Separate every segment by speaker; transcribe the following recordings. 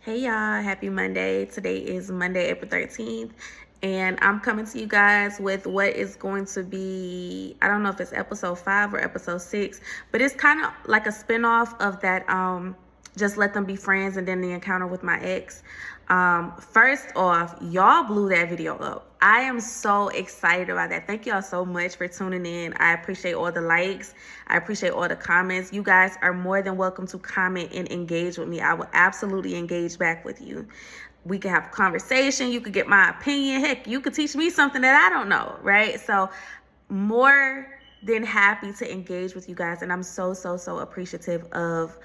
Speaker 1: Hey y'all, happy Monday. Today is Monday, April 13th, and I'm coming to you guys with what is going to be, I don't know if it's episode 5 or episode 6, but it's kind of like a spinoff of that Just Let Them Be Friends and then the encounter with my ex. First off, y'all blew that video up. I am so excited about that. Thank y'all so much for tuning in. I appreciate all the likes. I appreciate all the comments. You guys are more than welcome to comment and engage with me. I will absolutely engage back with you. We can have a conversation. You could get my opinion. Heck, you could teach me something that I don't know, right? So more than happy to engage with you guys, and I'm so appreciative of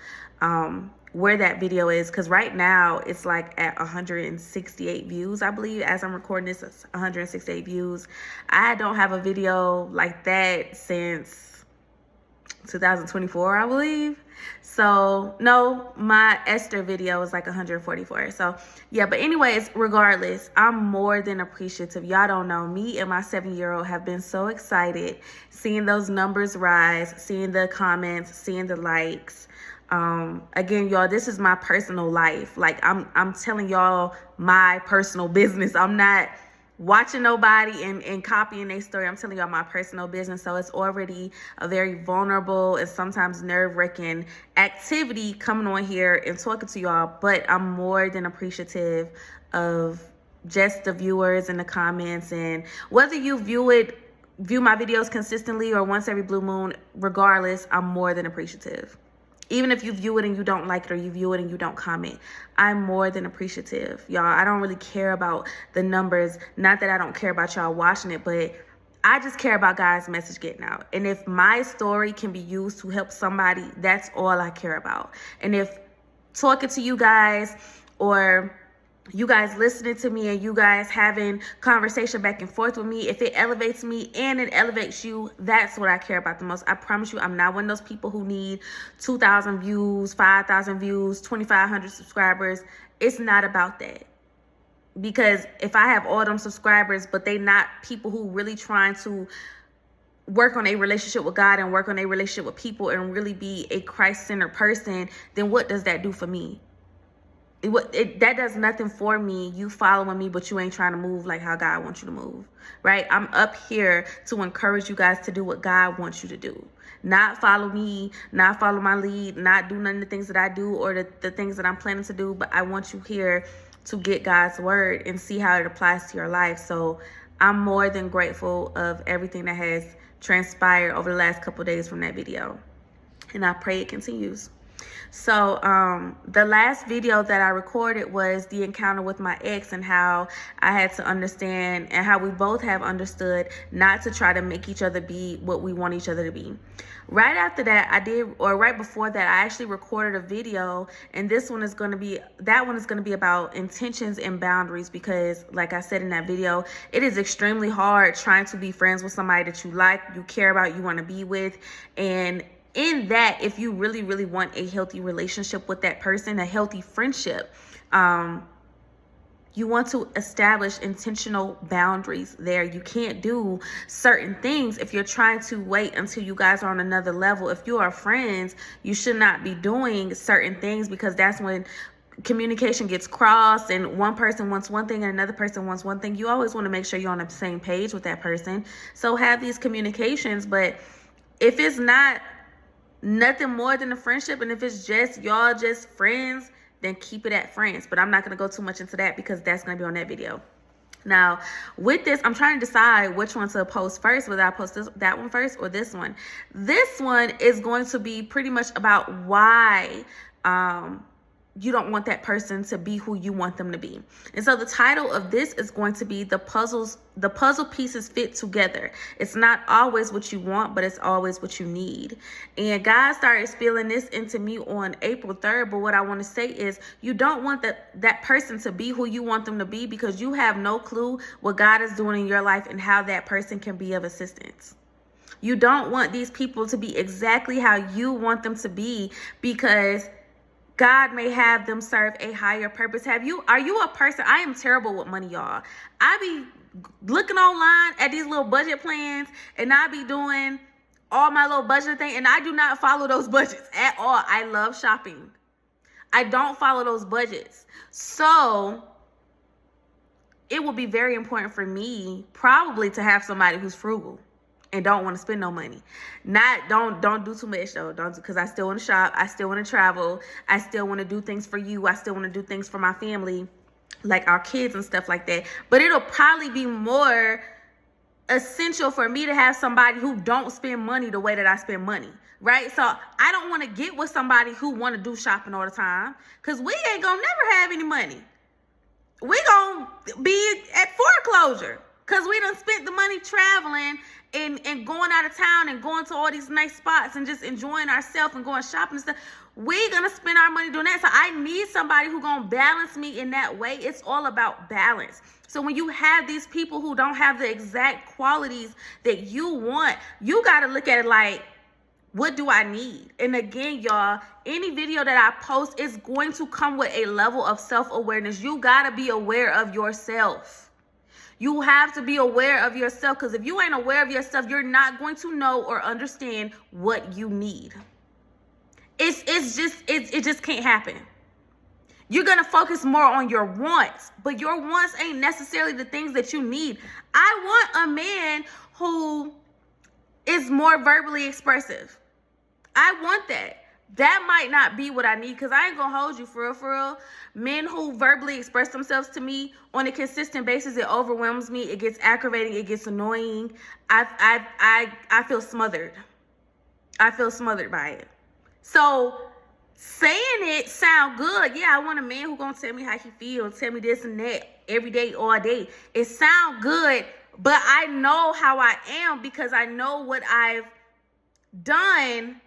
Speaker 1: where that video is, because right now it's like at 168 views. I believe as I'm recording this, it's 168 views. I don't have a video like that since 2024, I believe. So no, my Esther video was like 144. So yeah, but anyways, regardless, I'm more than appreciative. Y'all don't know, me and my 7-year-old have been so excited seeing those numbers rise, seeing the comments, seeing the likes. Again, y'all, this is my personal life. Like I'm telling y'all my personal business. I'm not watching nobody and copying their story. I'm telling y'all my personal business. So it's already a very vulnerable and sometimes nerve-wracking activity coming on here and talking to y'all. But I'm more than appreciative of just the viewers and the comments, and whether you view my videos consistently or once every blue moon, regardless, I'm more than appreciative. Even if you view it and you don't like it, or you view it and you don't comment, I'm more than appreciative. Y'all, I don't really care about the numbers. Not that I don't care about y'all watching it, but I just care about God's message getting out. And if my story can be used to help somebody, that's all I care about. And if talking to you guys, or you guys listening to me and you guys having conversation back and forth with me, if it elevates me and it elevates you, that's what I care about the most. I promise you, I'm not one of those people who need 2,000 views, 5,000 views, 2,500 subscribers. It's not about that. Because if I have all them subscribers, but they not people who really trying to work on a relationship with God and work on a relationship with people and really be a Christ-centered person, then what does that do for me? That does nothing for me. You following me, but you ain't trying to move like how God wants you to move, right? I'm up here to encourage you guys to do what God wants you to do. Not follow me, not follow my lead, not do none of the things that I do or the things that I'm planning to do, but I want you here to get God's word and see how it applies to your life. So I'm more than grateful of everything that has transpired over the last couple of days from that video. And I pray it continues. So the last video that I recorded was the encounter with my ex, and how I had to understand, and how we both have understood, not to try to make each other be what we want each other to be. Right after that, right before that, I actually recorded a video, and that one is going to be about intentions and boundaries, because like I said in that video, it is extremely hard trying to be friends with somebody that you like, you care about, you want to be with. And in that, if you really want a healthy relationship with that person, a healthy friendship, you want to establish intentional boundaries there. You can't do certain things if you're trying to wait until you guys are on another level. If you are friends, you should not be doing certain things, because that's when communication gets crossed and one person wants one thing and another person wants one thing. You always want to make sure you're on the same page with that person. So have these communications. But if it's not nothing more than a friendship, and if it's just y'all just friends, then keep it at friends. But I'm not going to go too much into that, because that's going to be on that video. Now with this, I'm trying to decide which one to post first, whether I post that one first or this one. This one is going to be pretty much about why you don't want that person to be who you want them to be. And so the title of this is going to be the puzzle pieces fit together. It's not always what you want, but it's always what you need. And God started spilling this into me on April 3rd. But what I want to say is, you don't want that person to be who you want them to be, because you have no clue what God is doing in your life and how that person can be of assistance. You don't want these people to be exactly how you want them to be, because God may have them serve a higher purpose. Are you a person? I am terrible with money, y'all. I be looking online at these little budget plans, and I be doing all my little budget thing, and I do not follow those budgets at all. I love shopping. I don't follow those budgets. So it will be very important for me probably to have somebody who's frugal and don't want to spend no money. Don't do too much though. Don't, because I still want to shop. I still want to travel. I still want to do things for you. I still want to do things for my family, like our kids and stuff like that. But it'll probably be more essential for me to have somebody who don't spend money the way that I spend money, right? So I don't want to get with somebody who want to do shopping all the time, because we ain't gonna never have any money. We gonna be at foreclosure because we done spent the money traveling and going out of town and going to all these nice spots and just enjoying ourselves and going shopping and stuff. We gonna spend our money doing that. So I need somebody who gonna balance me in that way. It's all about balance. So when you have these people who don't have the exact qualities that you want, you got to look at it like, what do I need? And again, y'all, any video that I post is going to come with a level of self-awareness. You got to be aware of yourself. You have to be aware of yourself, because if you ain't aware of yourself, you're not going to know or understand what you need. It just can't happen. You're going to focus more on your wants, but your wants ain't necessarily the things that you need. I want a man who is more verbally expressive. I want that. That might not be what I need, because I ain't going to hold you for real. Men who verbally express themselves to me on a consistent basis, it overwhelms me. It gets aggravating. It gets annoying. I feel smothered. I feel smothered by it. So saying it sound good. Yeah, I want a man who gonna tell me how he feels, tell me this and that every day, all day. It sound good, but I know how I am because I know what I've done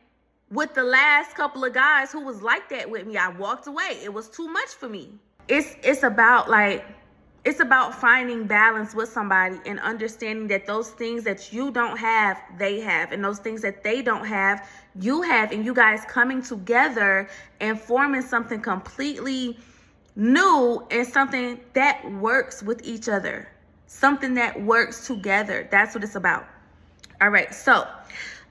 Speaker 1: with the last couple of guys who was like that with me. I walked away. It was too much for me. It's about finding balance with somebody and understanding that those things that you don't have, they have, and those things that they don't have, you have, and you guys coming together and forming something completely new and something that works with each other, something that works together. That's what it's about. All right, so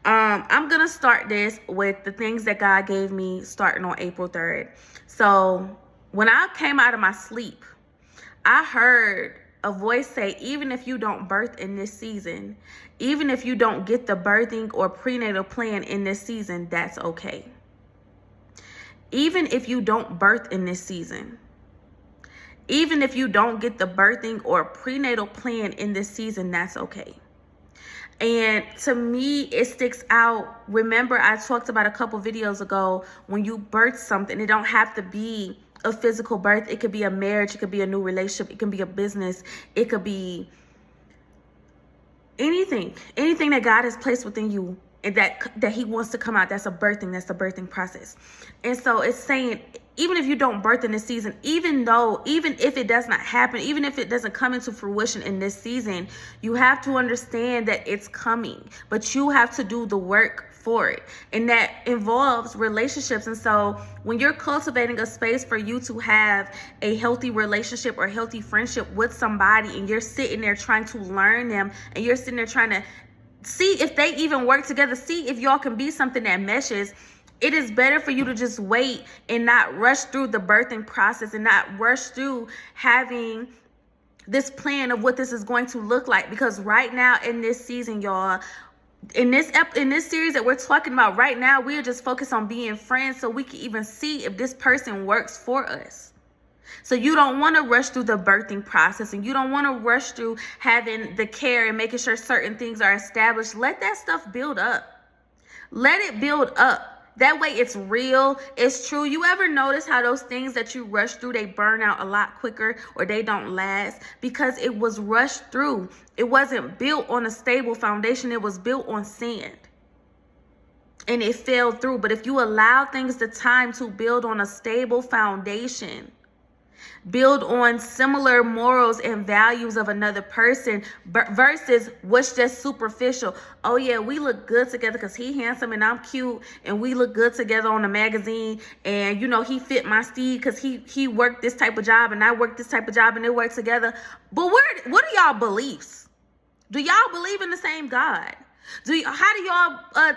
Speaker 1: I'm gonna start this with the things that God gave me starting on April 3rd. So when I came out of my sleep, I heard a voice say, even if you don't birth in this season, even if you don't get the birthing or prenatal plan in this season, that's okay. Even if you don't birth in this season, even if you don't get the birthing or prenatal plan in this season, that's okay. And to me, it sticks out. Remember, I talked about a couple videos ago, when you birth something, it don't have to be a physical birth. It could be a marriage. It could be a new relationship. It can be a business. It could be anything that God has placed within you and that he wants to come out. That's a birthing process. And so it's saying, even if you don't birth in this season, even if it does not happen, even if it doesn't come into fruition in this season, you have to understand that it's coming, but you have to do the work for it. And that involves relationships. And so when you're cultivating a space for you to have a healthy relationship or healthy friendship with somebody, and you're sitting there trying to learn them, and you're sitting there trying to see if they even work together, see if y'all can be something that meshes, it is better for you to just wait and not rush through the birthing process and not rush through having this plan of what this is going to look like. Because right now in this season, y'all, in this series that we're talking about right now, we are just focused on being friends so we can even see if this person works for us. So you don't want to rush through the birthing process, and you don't want to rush through having the care and making sure certain things are established. Let that stuff build up. Let it build up. That way it's real, it's true. You ever notice how those things that you rush through, they burn out a lot quicker, or they don't last? Because it was rushed through. It wasn't built on a stable foundation. It was built on sand. And it fell through. But if you allow things the time to build on a stable foundation, build on similar morals and values of another person versus what's just superficial. Oh yeah, we look good together because he handsome and I'm cute, and we look good together on the magazine, and you know he fit my steed because he worked this type of job and I worked this type of job, and they work together. But what are y'all beliefs? Do y'all believe in the same God? How do y'all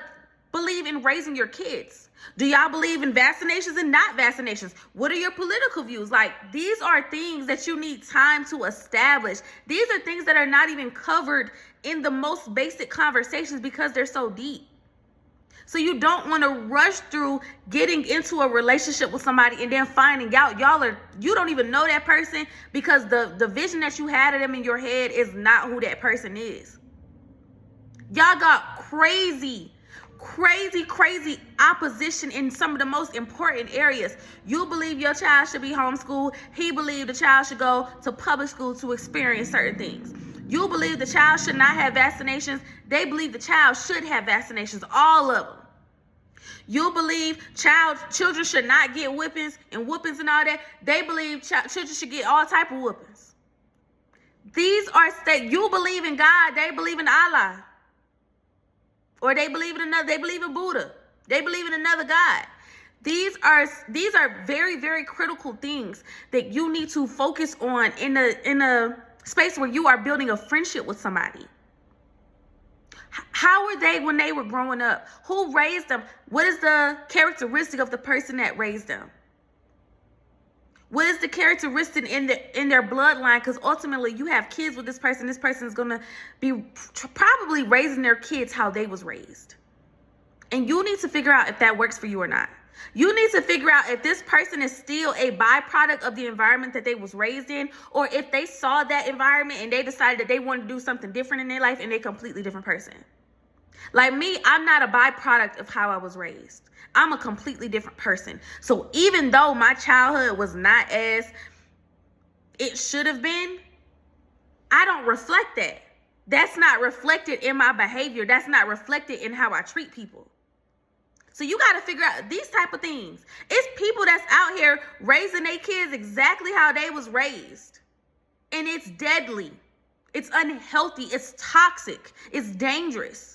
Speaker 1: believe in raising your kids? Do y'all believe in vaccinations and not vaccinations? What are your political views? Like, these are things that you need time to establish. These are things that are not even covered in the most basic conversations because they're so deep. So you don't want to rush through getting into a relationship with somebody and then finding out you don't even know that person because the vision that you had of them in your head is not who that person is. Y'all got crazy opposition in some of the most important areas. You believe your child should be homeschooled. He believed the child should go to public school to experience certain things. You believe the child should not have vaccinations. They believe the child should have vaccinations, all of them. You believe children should not get whippings and all that. They believe children should get all type of whippings. These are you believe in God, they believe in Allah. Or they believe in Buddha. They believe in another God. These are very, very critical things that you need to focus on in a space where you are building a friendship with somebody. How were they when they were growing up? Who raised them? What is the characteristic of the person that raised them? What is the characteristic in their bloodline? Because ultimately you have kids with this person. This person is going to be probably raising their kids how they was raised. And you need to figure out if that works for you or not. You need to figure out if this person is still a byproduct of the environment that they was raised in, or if they saw that environment and they decided that they wanted to do something different in their life and they're a completely different person. Like me, I'm not a byproduct of how I was raised. I'm a completely different person. So even though my childhood was not as it should have been, I don't reflect that. That's not reflected in my behavior. That's not reflected in how I treat people. So you got to figure out these type of things. It's people that's out here raising their kids exactly how they was raised. And it's deadly. It's unhealthy. It's toxic. It's dangerous.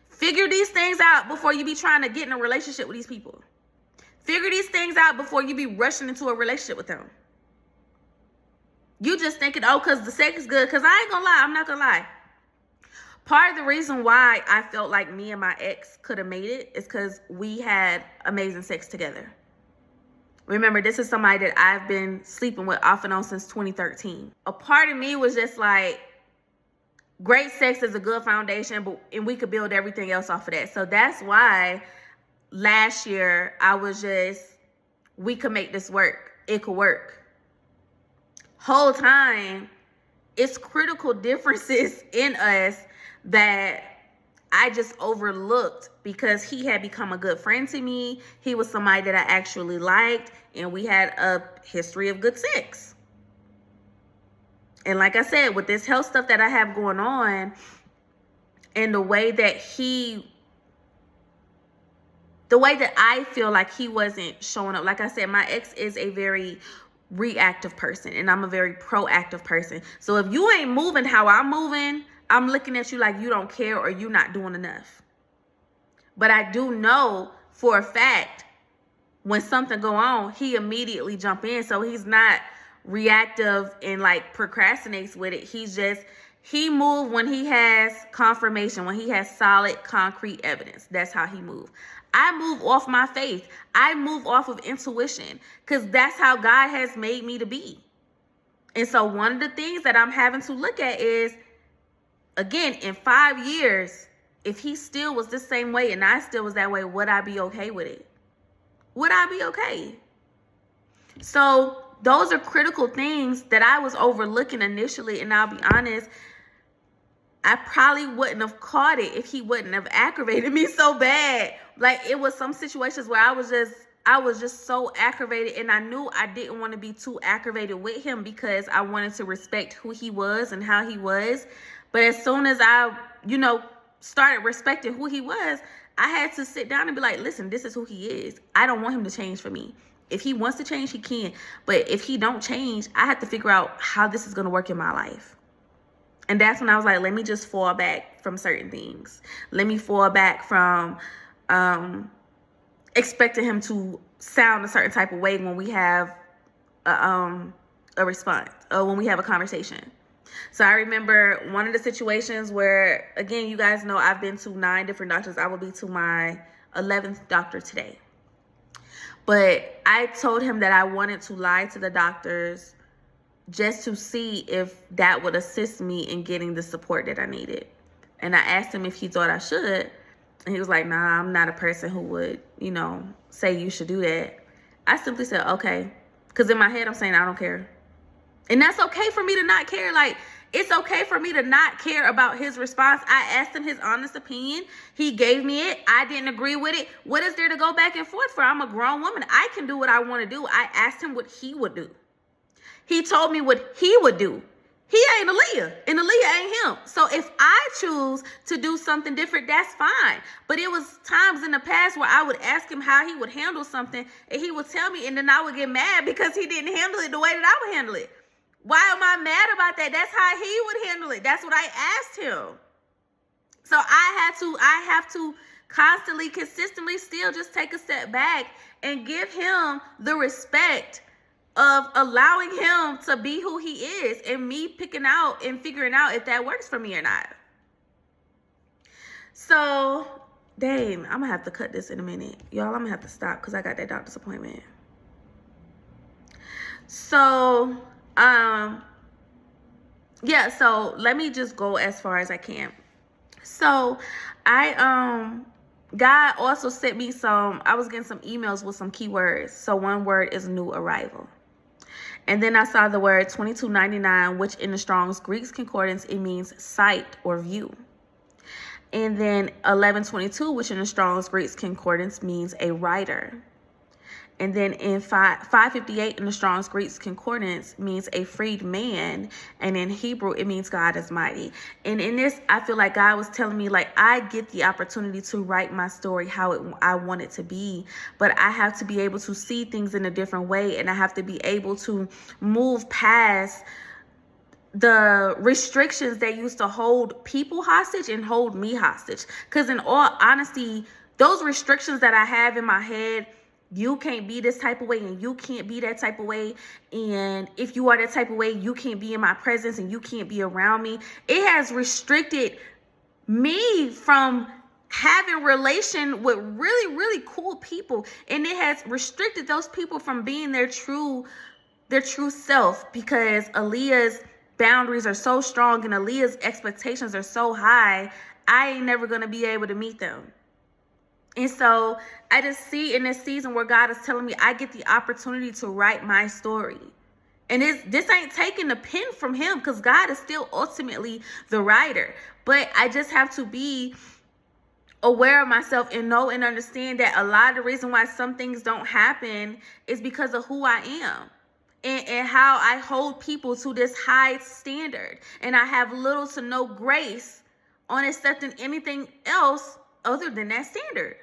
Speaker 1: Figure these things out before you be trying to get in a relationship with these people. Figure these things out before you be rushing into a relationship with them. You just thinking, oh, because the sex is good. Because I ain't going to lie. I'm not going to lie. Part of the reason why I felt like me and my ex could have made it is because we had amazing sex together. Remember, this is somebody that I've been sleeping with off and on since 2013. A part of me was just like, great sex is a good foundation, and we could build everything else off of that. So that's why last year I was just, we could make this work. It could work. Whole time, it's critical differences in us that I just overlooked because he had become a good friend to me. He was somebody that I actually liked, and we had a history of good sex. And like I said, with this health stuff that I have going on and the way that I feel like he wasn't showing up. Like I said, my ex is a very reactive person and I'm a very proactive person. So if you ain't moving how I'm moving, I'm looking at you like you don't care or you're not doing enough. But I do know for a fact when something go on, he immediately jump in. So he's not reactive and like procrastinates with it. He move when he has confirmation, when he has solid concrete evidence. That's how he move. I move off my faith. I move off of intuition because that's how God has made me to be. And so one of the things that I'm having to look at is, again, in 5 years, if he still was the same way and I still was that way, would I be okay with it? Would I be okay? So those are critical things that I was overlooking initially. And I'll be honest, I probably wouldn't have caught it if he wouldn't have aggravated me so bad. Like, it was some situations where I was just so aggravated, and I knew I didn't want to be too aggravated with him because I wanted to respect who he was and how he was. But as soon as I, started respecting who he was, I had to sit down and be like, listen, this is who he is. I don't want him to change for me. If he wants to change, he can. But if he don't change, I have to figure out how this is going to work in my life. And that's when I was like, let me just fall back from certain things. Let me fall back from expecting him to sound a certain type of way when we have a response or when we have a conversation. So I remember one of the situations where, again, you guys know I've been to 9 different doctors. I will be to my 11th doctor today. But I told him that I wanted to lie to the doctors just to see if that would assist me in getting the support that I needed. And I asked him if he thought I should. And he was like, nah, I'm not a person who would, say you should do that. I simply said, okay. Because in my head, I'm saying I don't care. And that's okay for me to not care. Like, it's okay for me to not care about his response. I asked him his honest opinion. He gave me it. I didn't agree with it. What is there to go back and forth for? I'm a grown woman. I can do what I want to do. I asked him what he would do. He told me what he would do. He ain't Aaliyah, and Aaliyah ain't him. So if I choose to do something different, that's fine. But it was times in the past where I would ask him how he would handle something, and he would tell me, and then I would get mad because he didn't handle it the way that I would handle it. Why am I mad about that? That's how he would handle it. That's what I asked him. So I have to constantly, consistently still just take a step back and give him the respect of allowing him to be who he is, and me picking out and figuring out if that works for me or not. So, dang, I'm gonna have to cut this in a minute. Y'all, I'm gonna have to stop because I got that doctor's appointment. So, yeah, so let me just go as far as I can. So, God also sent me I was getting some emails with some keywords. So one word is new arrival. And then I saw the word 2299, which in the Strong's Greek Concordance, it means sight or view. And then 1122, which in the Strong's Greek Concordance means a rider. And then in 558 in the Strong's Greek Concordance means a freed man. And in Hebrew, it means God is mighty. And in this, I feel like God was telling me, like, I get the opportunity to write my story how I want it to be. But I have to be able to see things in a different way. And I have to be able to move past the restrictions that used to hold people hostage and hold me hostage. Because in all honesty, those restrictions that I have in my head, you can't be this type of way and you can't be that type of way. And if you are that type of way, you can't be in my presence and you can't be around me. It has restricted me from having relation with really, really cool people. And it has restricted those people from being their true self, because Aaliyah's boundaries are so strong and Aaliyah's expectations are so high. I ain't never going to be able to meet them. And so I just see in this season where God is telling me I get the opportunity to write my story. And this ain't taking the pen from him, because God is still ultimately the writer. But I just have to be aware of myself and know and understand that a lot of the reason why some things don't happen is because of who I am. And how I hold people to this high standard. And I have little to no grace on accepting anything else other than that standard.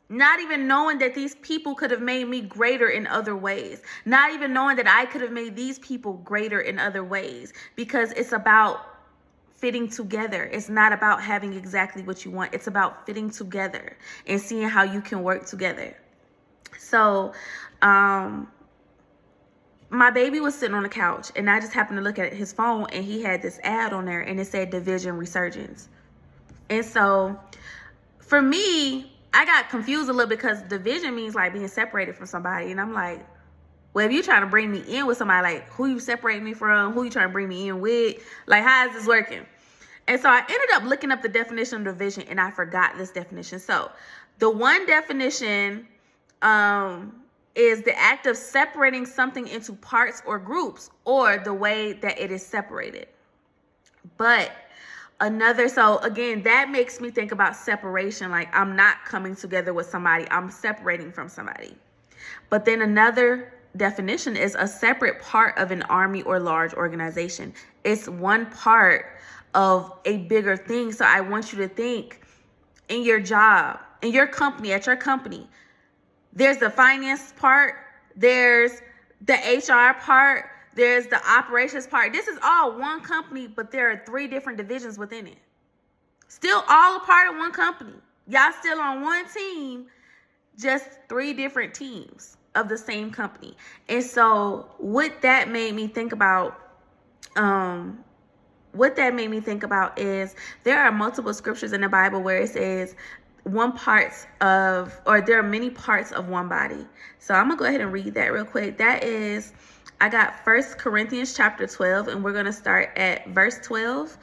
Speaker 1: Not even knowing that these people could have made me greater in other ways. Not even knowing that I could have made these people greater in other ways. Because it's about fitting together. It's not about having exactly what you want. It's about fitting together and seeing how you can work together. So, my baby was sitting on the couch and I just happened to look at his phone and he had this ad on there and it said Division Resurgence. And so for me, I got confused a little because division means like being separated from somebody. And I'm like, well, if you're trying to bring me in with somebody, like who you separating me from, who you trying to bring me in with, like how is this working? And so I ended up looking up the definition of division and I forgot this definition. So the one definition is the act of separating something into parts or groups, or the way that it is separated. But so again, that makes me think about separation. Like I'm not coming together with somebody, I'm separating from somebody. But then another definition is a separate part of an army or large organization. It's one part of a bigger thing. So I want you to think in your job, in your company, at your company, there's the finance part, there's the HR part, there's the operations part. This is all one company, but there are 3 different divisions within it. Still all a part of one company. Y'all still on one team, just 3 different teams of the same company. And so what that made me think about is there are multiple scriptures in the Bible where it says there are many parts of one body. So I'm gonna go ahead and read that real quick. I got 1 Corinthians chapter 12, and we're gonna start at verse 12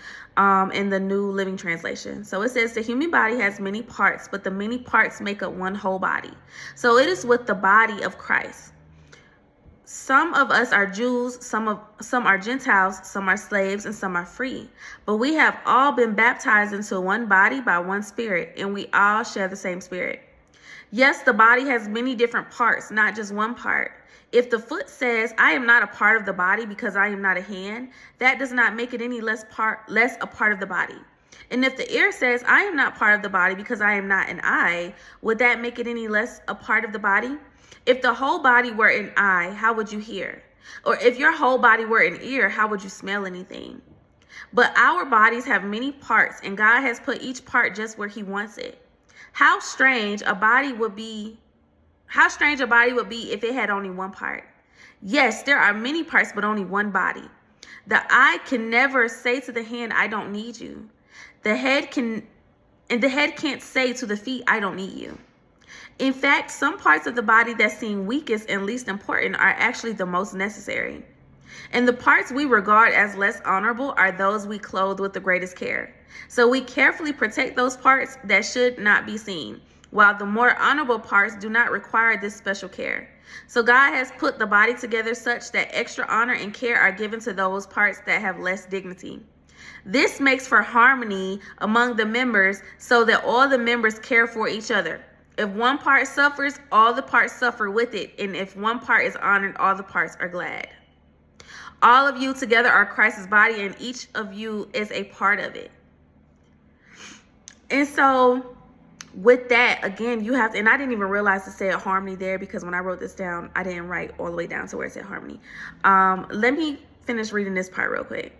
Speaker 1: in the New Living Translation. So it says, the human body has many parts, but the many parts make up one whole body. So it is with the body of Christ. Some of us are Jews, some are Gentiles, some are slaves, and some are free. But we have all been baptized into one body by one Spirit, and we all share the same Spirit. Yes, the body has many different parts, not just one part. If the foot says, I am not a part of the body because I am not a hand, that does not make it any less a part of the body. And if the ear says, I am not part of the body because I am not an eye, would that make it any less a part of the body? If the whole body were an eye, how would you hear? Or if your whole body were an ear, how would you smell anything? But our bodies have many parts, and God has put each part just where he wants it. How strange a body would be if it had only one part. Yes, there are many parts, but only one body. The eye can never say to the hand, I don't need you. The head can't say to the feet, I don't need you. In fact, some parts of the body that seem weakest and least important are actually the most necessary. And the parts we regard as less honorable are those we clothe with the greatest care. So we carefully protect those parts that should not be seen, while the more honorable parts do not require this special care. So God has put the body together such that extra honor and care are given to those parts that have less dignity. This makes for harmony among the members so that all the members care for each other. If one part suffers, all the parts suffer with it. And if one part is honored, all the parts are glad. All of you together are Christ's body, and each of you is a part of it. And so with that, again, you have to, and I didn't even realize it said harmony there, because when I wrote this down, I didn't write all the way down to where it said harmony. Let me finish reading this part real quick.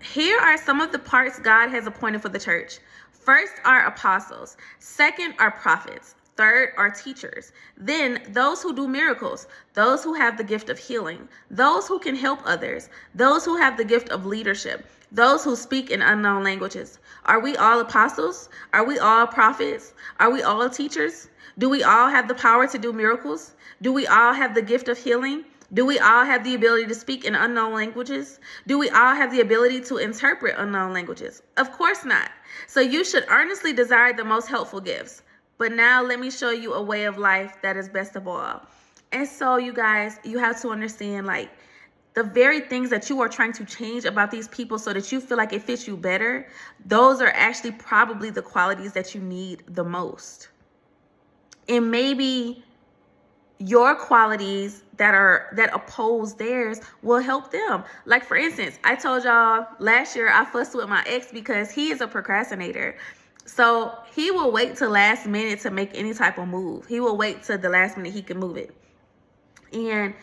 Speaker 1: Here are some of the parts God has appointed for the church. First are apostles. Second are prophets. Third are teachers. Then those who do miracles, those who have the gift of healing, those who can help others, those who have the gift of leadership, those who speak in unknown languages. Are we all apostles? Are we all prophets? Are we all teachers? Do we all have the power to do miracles? Do we all have the gift of healing? Do we all have the ability to speak in unknown languages? Do we all have the ability to interpret unknown languages? Of course not. So you should earnestly desire the most helpful gifts. But now let me show you a way of life that is best of all. And so you guys, you have to understand, like, the very things that you are trying to change about these people so that you feel like it fits you better, those are actually probably the qualities that you need the most. And maybe your qualities that oppose theirs will help them. Like, for instance, I told y'all last year I fussed with my ex because he is a procrastinator. So he will wait till last minute to make any type of move. He will wait till the last minute he can move it. And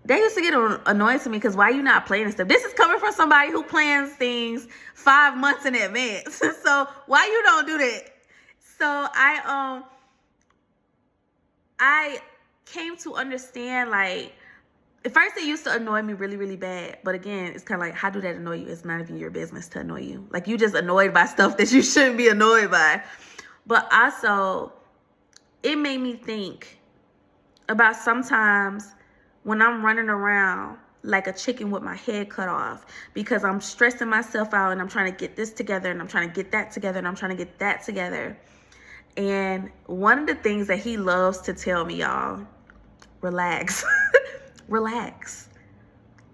Speaker 1: they used to get annoyed to me because why you not planning stuff? This is coming from somebody who plans things 5 months in advance. So why you don't do that? So I came to understand, like, at first it used to annoy me really, really bad. But again, it's kind of like, how do that annoy you? It's not even your business to annoy you. Like, you just annoyed by stuff that you shouldn't be annoyed by. But also, it made me think about sometimes when I'm running around like a chicken with my head cut off because I'm stressing myself out and I'm trying to get this together and I'm trying to get that together and I'm trying to get that together. And one of the things that he loves to tell me, y'all, relax. Relax.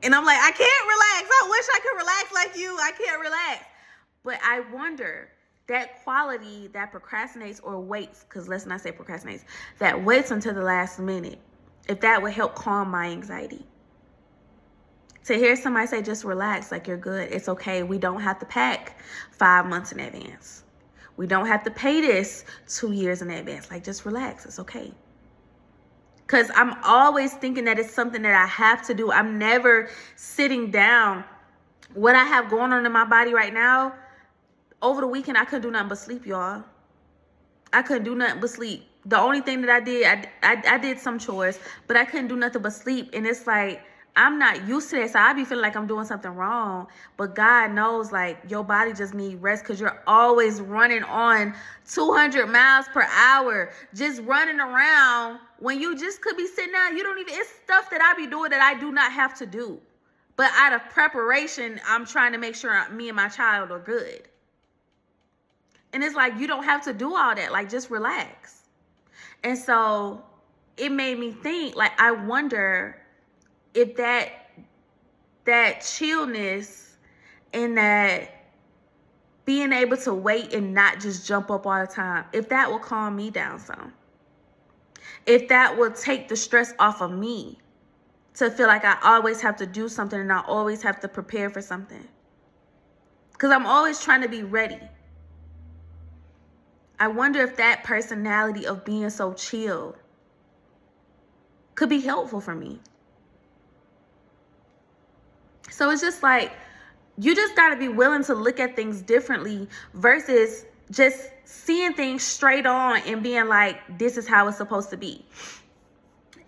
Speaker 1: And I'm like, I can't relax. I wish I could relax like you. I can't relax. But I wonder, that quality that procrastinates or waits, because let's not say procrastinates, that waits until the last minute, if that would help calm my anxiety. To hear somebody say, just relax, like, you're good. It's okay. We don't have to pack 5 months in advance. We don't have to pay this 2 years in advance. Like, just relax. It's okay. Because I'm always thinking that it's something that I have to do. I'm never sitting down. What I have going on in my body right now, over the weekend, I couldn't do nothing but sleep, y'all. I couldn't do nothing but sleep. The only thing that I did, I did some chores, but I couldn't do nothing but sleep. And it's like, I'm not used to that, so I be feeling like I'm doing something wrong. But God knows, like, your body just needs rest because you're always running on 200 miles per hour, just running around when you just could be sitting down. You don't even, it's stuff that I be doing that I do not have to do. But out of preparation, I'm trying to make sure me and my child are good. And it's like, you don't have to do all that. Like, just relax. And so it made me think, like, I wonder if that chillness and that being able to wait and not just jump up all the time, if that will calm me down some. If that will take the stress off of me to feel like I always have to do something and I always have to prepare for something. Because I'm always trying to be ready. I wonder if that personality of being so chill could be helpful for me. So it's just like, you just got to be willing to look at things differently versus just seeing things straight on and being like, this is how it's supposed to be.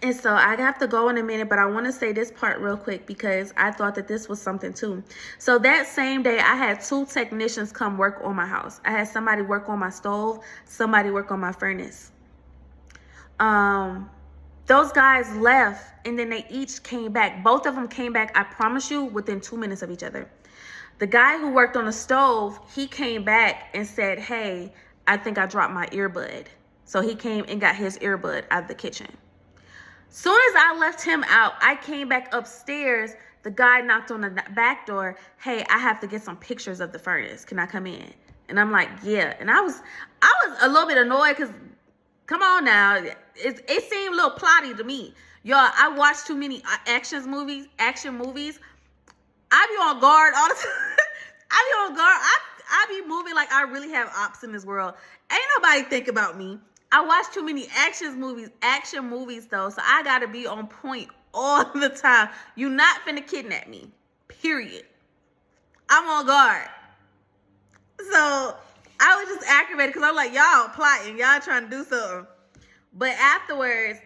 Speaker 1: And so I have to go in a minute, but I want to say this part real quick because I thought that this was something too. So that same day, I had 2 technicians come work on my house. I had somebody work on my stove, somebody work on my furnace. Those guys left and then they each came back. Both of them came back, I promise you, within 2 minutes of each other. The guy who worked on the stove, he came back and said, hey, I think I dropped my earbud. So he came and got his earbud out of the kitchen. Soon as I left him out, I came back upstairs. The guy knocked on the back door. Hey, I have to get some pictures of the furnace. Can I come in? And I'm like, yeah. And I was a little bit annoyed because, come on now, it seemed a little plotty to me. Y'all, I watch too many action movies. I be on guard all the time. I be on guard. I be moving like I really have ops in this world. Ain't nobody think about me. I watch too many action movies though, so I gotta be on point all the time. You not finna kidnap me, period. I'm on guard. So I was just aggravated because I'm like, y'all plotting, y'all trying to do something. But afterwards,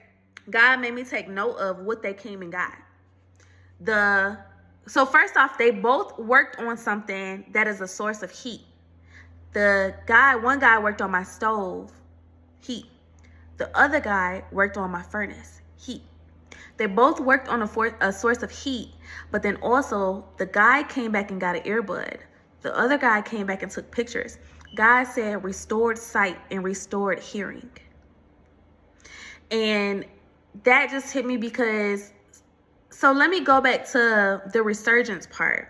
Speaker 1: God made me take note of what they came and got. So first off, they both worked on something that is a source of heat. One guy worked on my stove, heat. The other guy worked on my furnace, heat. They both worked on a source of heat, but then also the guy came back and got an earbud. The other guy came back and took pictures. God said restored sight and restored hearing. And that just hit me because, so let me go back to the resurgence part.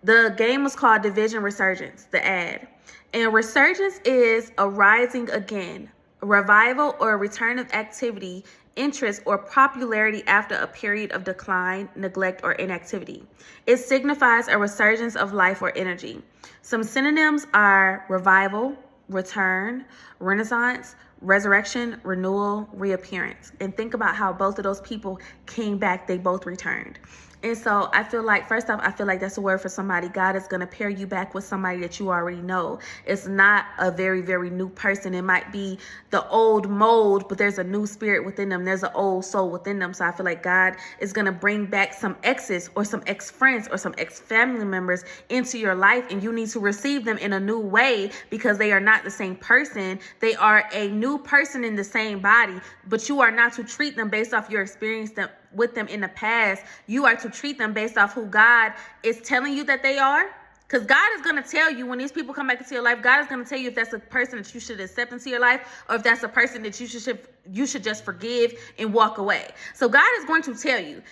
Speaker 1: The game was called Division Resurgence, the ad. And resurgence is a rising again, a revival or a return of activity, interest, or popularity after a period of decline, neglect, or inactivity. It signifies a resurgence of life or energy. Some synonyms are revival, return, renaissance, resurrection, renewal, reappearance. And think about how both of those people came back, they both returned. And so I feel like, first off, I feel like that's a word for somebody. God is going to pair you back with somebody that you already know. It's not a very, very new person. It might be the old mold, but there's a new spirit within them. There's an old soul within them. So I feel like God is going to bring back some exes or some ex-friends or some ex-family members into your life. And you need to receive them in a new way because they are not the same person. They are a new person in the same body, but you are not to treat them based off your experience with them in the past. You are to treat them based off who God is telling you that they are. Because God is going to tell you when these people come back into your life, God is going to tell you if that's a person that you should accept into your life or if that's a person that you should just forgive and walk away. So God is going to tell you.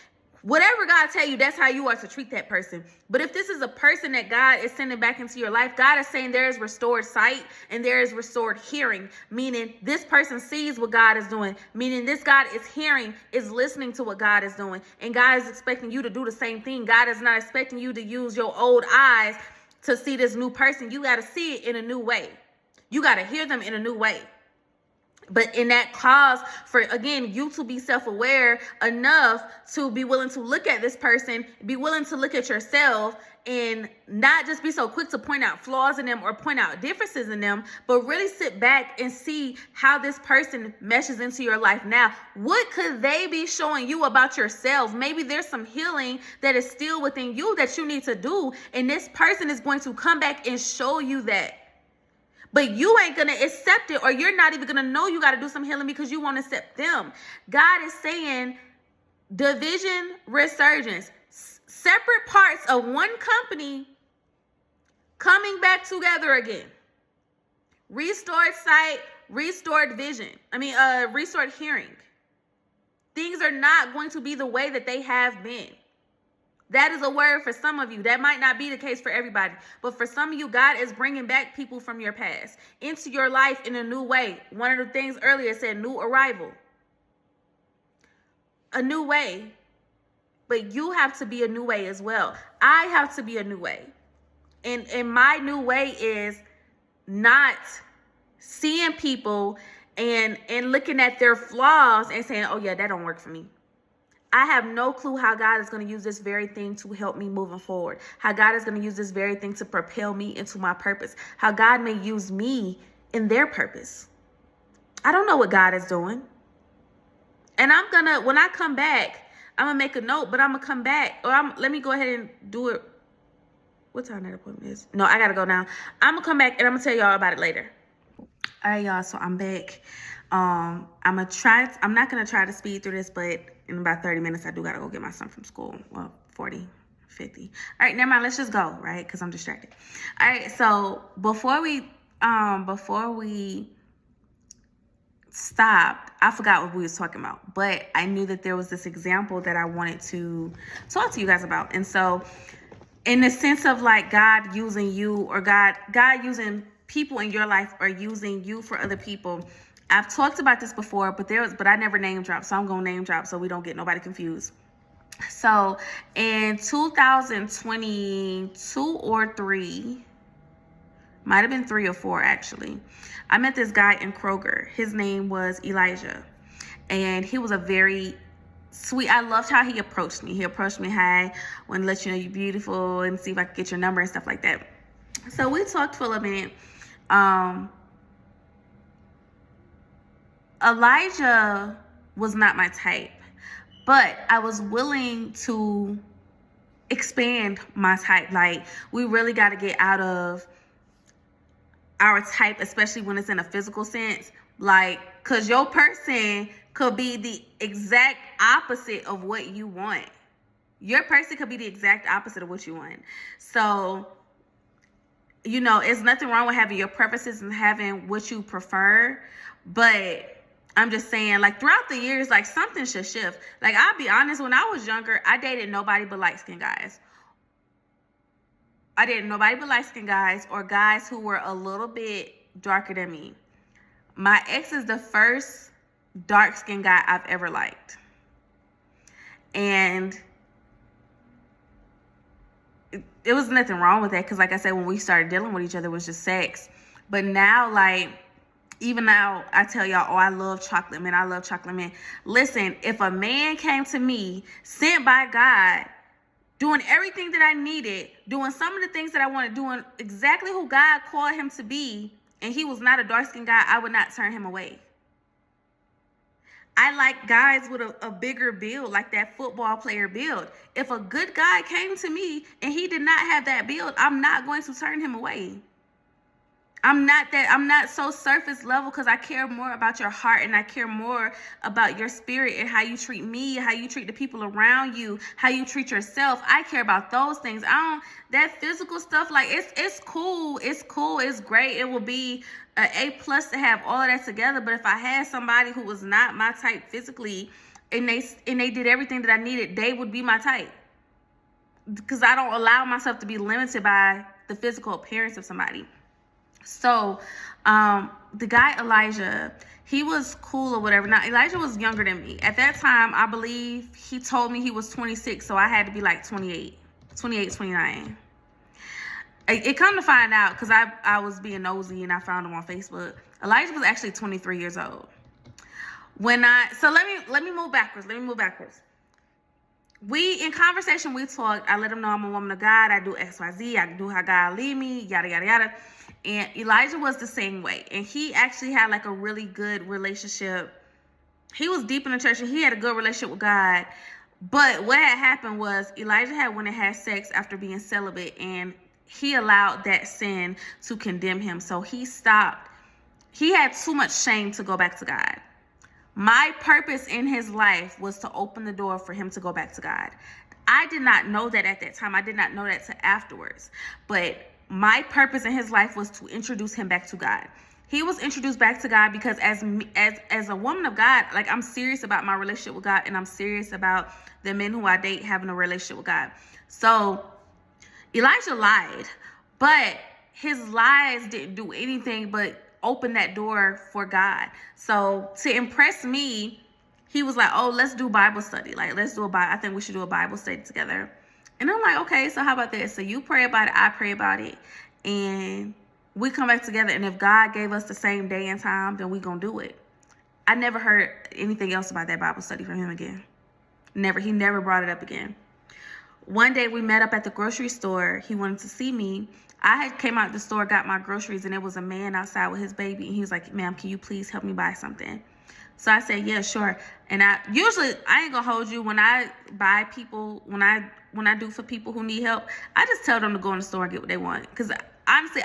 Speaker 1: Whatever God tell you, that's how you are to treat that person. But if this is a person that God is sending back into your life, God is saying there is restored sight and there is restored hearing, meaning this person sees what God is doing, meaning this God is hearing, is listening to what God is doing. And God is expecting you to do the same thing. God is not expecting you to use your old eyes to see this new person. You got to see it in a new way. You got to hear them in a new way. But in that cause for, again, you to be self-aware enough to be willing to look at this person, be willing to look at yourself, and not just be so quick to point out flaws in them or point out differences in them, but really sit back and see how this person meshes into your life now. What could they be showing you about yourself? Maybe there's some healing that is still within you that you need to do, and this person is going to come back and show you that. But you ain't going to accept it, or you're not even going to know you got to do some healing because you won't accept them. God is saying division, resurgence. Separate parts of one company coming back together again. Restored sight, restored vision. Restored hearing. Things are not going to be the way that they have been. That is a word for some of you. That might not be the case for everybody. But for some of you, God is bringing back people from your past into your life in a new way. One of the things earlier said new arrival. A new way. But you have to be a new way as well. I have to be a new way. And my new way is not seeing people and looking at their flaws and saying, oh yeah, that don't work for me. I have no clue how God is going to use this very thing to help me moving forward. How God is going to use this very thing to propel me into my purpose. How God may use me in their purpose. I don't know what God is doing. And when I come back, I'm going to make a note, but I'm going to come back. Let me go ahead and do it. What time that appointment is? No, I got to go now. I'm going to come back and I'm going to tell y'all about it later. All right, y'all. So I'm back. I'm not going to try to speed through this, but in about 30 minutes, I do got to go get my son from school. Well, 40, 50. All right, never mind. Let's just go, right? Because I'm distracted. All right. So before we stopped, I forgot what we was talking about, but I knew that there was this example that I wanted to talk to you guys about. And so in the sense of like God using you, or God using people in your life, or using you for other people, I've talked about this before, but I never name drop, so I'm gonna name drop so we don't get nobody confused. So in 2022 or 3, might have been 3 or 4 actually, I met this guy in Kroger. His name was Elijah, and he was a very sweet. I loved how he approached me. He approached me, hi, want to let you know you're beautiful and see if I could get your number and stuff like that. So we talked for a minute. Elijah was not my type, but I was willing to expand my type. Like, we really got to get out of our type, especially when it's in a physical sense. Like, because your person could be the exact opposite of what you want. Your person could be the exact opposite of what you want. So, you know, it's nothing wrong with having your preferences and having what you prefer, but I'm just saying, like, throughout the years, like, something should shift. Like, I'll be honest, when I was younger, I dated nobody but light-skinned guys. Or guys who were a little bit darker than me. My ex is the first dark-skinned guy I've ever liked. And it was nothing wrong with that, because like I said, when we started dealing with each other, it was just sex. But now, like, even now, I tell y'all, oh, I love chocolate men. Listen, if a man came to me, sent by God, doing everything that I needed, doing some of the things that I wanted, doing exactly who God called him to be, and he was not a dark-skinned guy, I would not turn him away. I like guys with a bigger build, like that football player build. If a good guy came to me and he did not have that build, I'm not going to turn him away. I'm not so surface level, because I care more about your heart, and I care more about your spirit and how you treat me, how you treat the people around you, how you treat yourself. I care about those things. That physical stuff, like, it's cool. It's great. It will be an A+ to have all of that together. But if I had somebody who was not my type physically, and they did everything that I needed, they would be my type. Because I don't allow myself to be limited by the physical appearance of somebody. So, the guy Elijah, he was cool or whatever. Now, Elijah was younger than me. At that time, I believe he told me he was 26, so I had to be like 28, 29. It come to find out, because I was being nosy and I found him on Facebook. Elijah was actually 23 years old. So let me move backwards. In conversation, we talked. I let him know I'm a woman of God. I do XYZ. I do how God lead me, yada, yada, yada. And Elijah was the same way. And he actually had like a really good relationship. He was deep in the church and he had a good relationship with God. But what had happened was Elijah had went and had sex after being celibate, and he allowed that sin to condemn him. So he stopped. He had too much shame to go back to God. My purpose in his life was to open the door for him to go back to God. I did not know that at that time. I did not know that till afterwards. But my purpose in his life was to introduce him back to God. He was introduced back to God because as a woman of God, like, I'm serious about my relationship with God, and I'm serious about the men who I date having a relationship with God. So Elijah lied, but his lies didn't do anything but open that door for God. So to impress me, he was like, oh, let's do Bible study. Like, I think we should do a Bible study together. And I'm like, okay, so how about this? So you pray about it, I pray about it, and we come back together. And if God gave us the same day and time, then we gonna do it. I never heard anything else about that Bible study from him again. Never. He never brought it up again. One day we met up at the grocery store. He wanted to see me. I had came out the store, got my groceries, and there was a man outside with his baby. And he was like, ma'am, can you please help me buy something? So I said, yeah, sure. And I ain't gonna hold you. When I buy people, when I do for people who need help, I just tell them to go in the store and get what they want. Because honestly,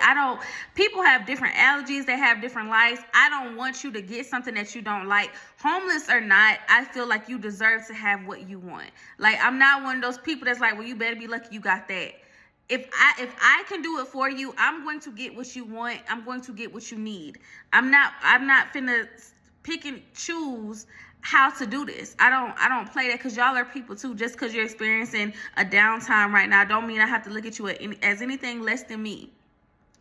Speaker 1: people have different allergies. They have different lives. I don't want you to get something that you don't like. Homeless or not, I feel like you deserve to have what you want. Like, I'm not one of those people that's like, well, you better be lucky you got that. If I can do it for you, I'm going to get what you want. I'm going to get what you need. I'm not finna pick and choose how to do this. I don't play that, because y'all are people too. Just because you're experiencing a downtime right now don't mean I have to look at you as anything less than me.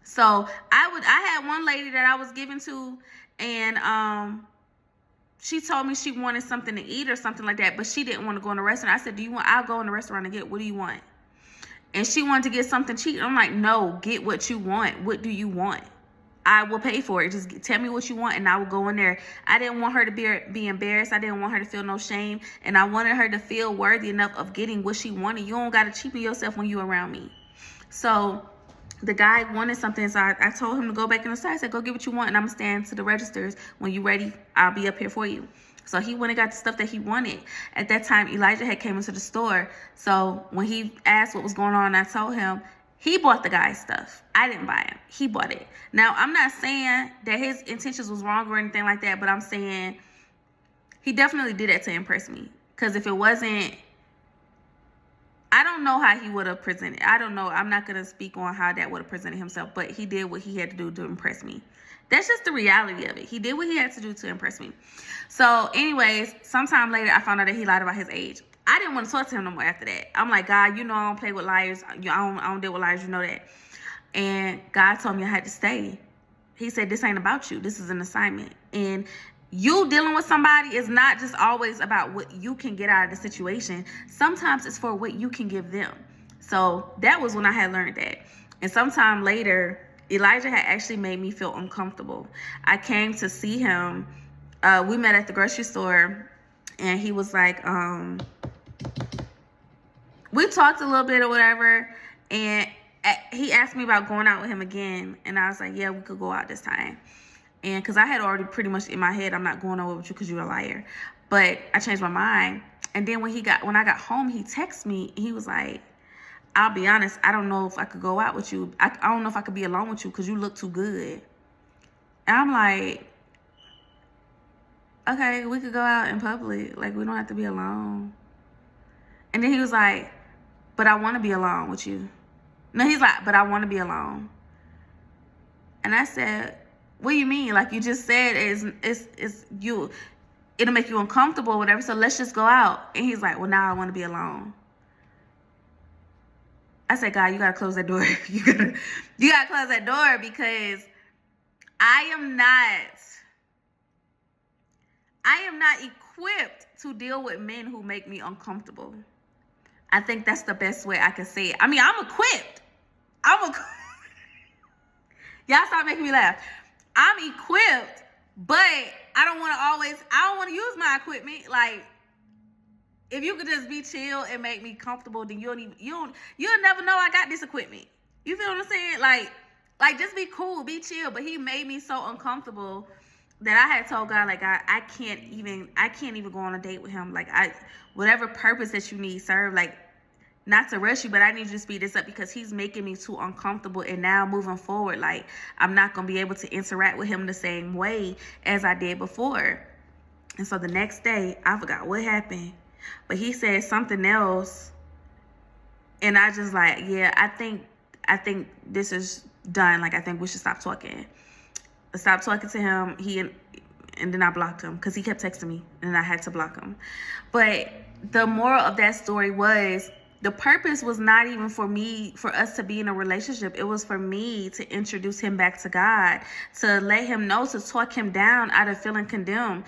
Speaker 1: So I had one lady that I was giving to, and she told me she wanted something to eat or something like that, but she didn't want to go in the restaurant. I said, I'll go in the restaurant and get, what do you want? And she wanted to get something cheap. I'm like, no, get what you want. What do you want? I will pay for it. Just tell me what you want, and I will go in there. I didn't want her to be embarrassed. I didn't want her to feel no shame. And I wanted her to feel worthy enough of getting what she wanted. You don't got to cheapen yourself when you're around me. So the guy wanted something, so I told him to go back in the store. I said, go get what you want, and I'm going to stand to the registers. When you're ready, I'll be up here for you. So he went and got the stuff that he wanted. At that time, Elijah had came into the store. So when he asked what was going on, I told him, he bought the guy's stuff. I didn't buy it. He bought it. Now, I'm not saying that his intentions was wrong or anything like that, but I'm saying he definitely did that to impress me. Because if it wasn't, I don't know how he would have presented. I don't know. I'm not going to speak on how that would have presented himself, but he did what he had to do to impress me. That's just the reality of it. He did what he had to do to impress me. So anyways, sometime later, I found out that he lied about his age. I didn't want to talk to him no more after that. I'm like, God, you know I don't play with liars. I don't deal with liars. You know that. And God told me I had to stay. He said, this ain't about you. This is an assignment. And you dealing with somebody is not just always about what you can get out of the situation. Sometimes it's for what you can give them. So that was when I had learned that. And sometime later, Elijah had actually made me feel uncomfortable. I came to see him. We met at the grocery store, and he was like, we talked a little bit or whatever, and he asked me about going out with him again, and I was like, yeah, we could go out this time. And because I had already pretty much in my head, I'm not going over with you because you're a liar. But I changed my mind. And then when I got home, he texted me, and he was like, I'll be honest, I don't know if I could go out with you. I don't know if I could be alone with you because you look too good. And I'm like, okay, we could go out in public. Like, we don't have to be alone. And then he was like, but I want to be alone with you. No, he's like, but I want to be alone. And I said, what do you mean? Like, you just said it's you. It'll make you uncomfortable or whatever, so let's just go out. And he's like, well, now I want to be alone. I said, God, you got to close that door. You got to close that door, because I am not equipped to deal with men who make me uncomfortable. I think that's the best way I can say it. I mean, I'm equipped. Y'all stop making me laugh. I'm equipped, but I don't want to use my equipment. Like, if you could just be chill and make me comfortable, then you'll never know I got this equipment. You feel what I'm saying? Like just be cool, be chill. But he made me so uncomfortable that I had told God, like, I can't even go on a date with him. Like, whatever purpose that you need serve, like, not to rush you, but I need you to speed this up because he's making me too uncomfortable. And now moving forward, like, I'm not going to be able to interact with him the same way as I did before. And so the next day, I forgot what happened, but he said something else. And I just like, yeah, I think this is done. Like, I think we should stop talking. I stopped talking to him. And then I blocked him because he kept texting me and I had to block him. But the moral of that story was, the purpose was not even for us to be in a relationship. It was for me to introduce him back to God, to let him know, to talk him down out of feeling condemned.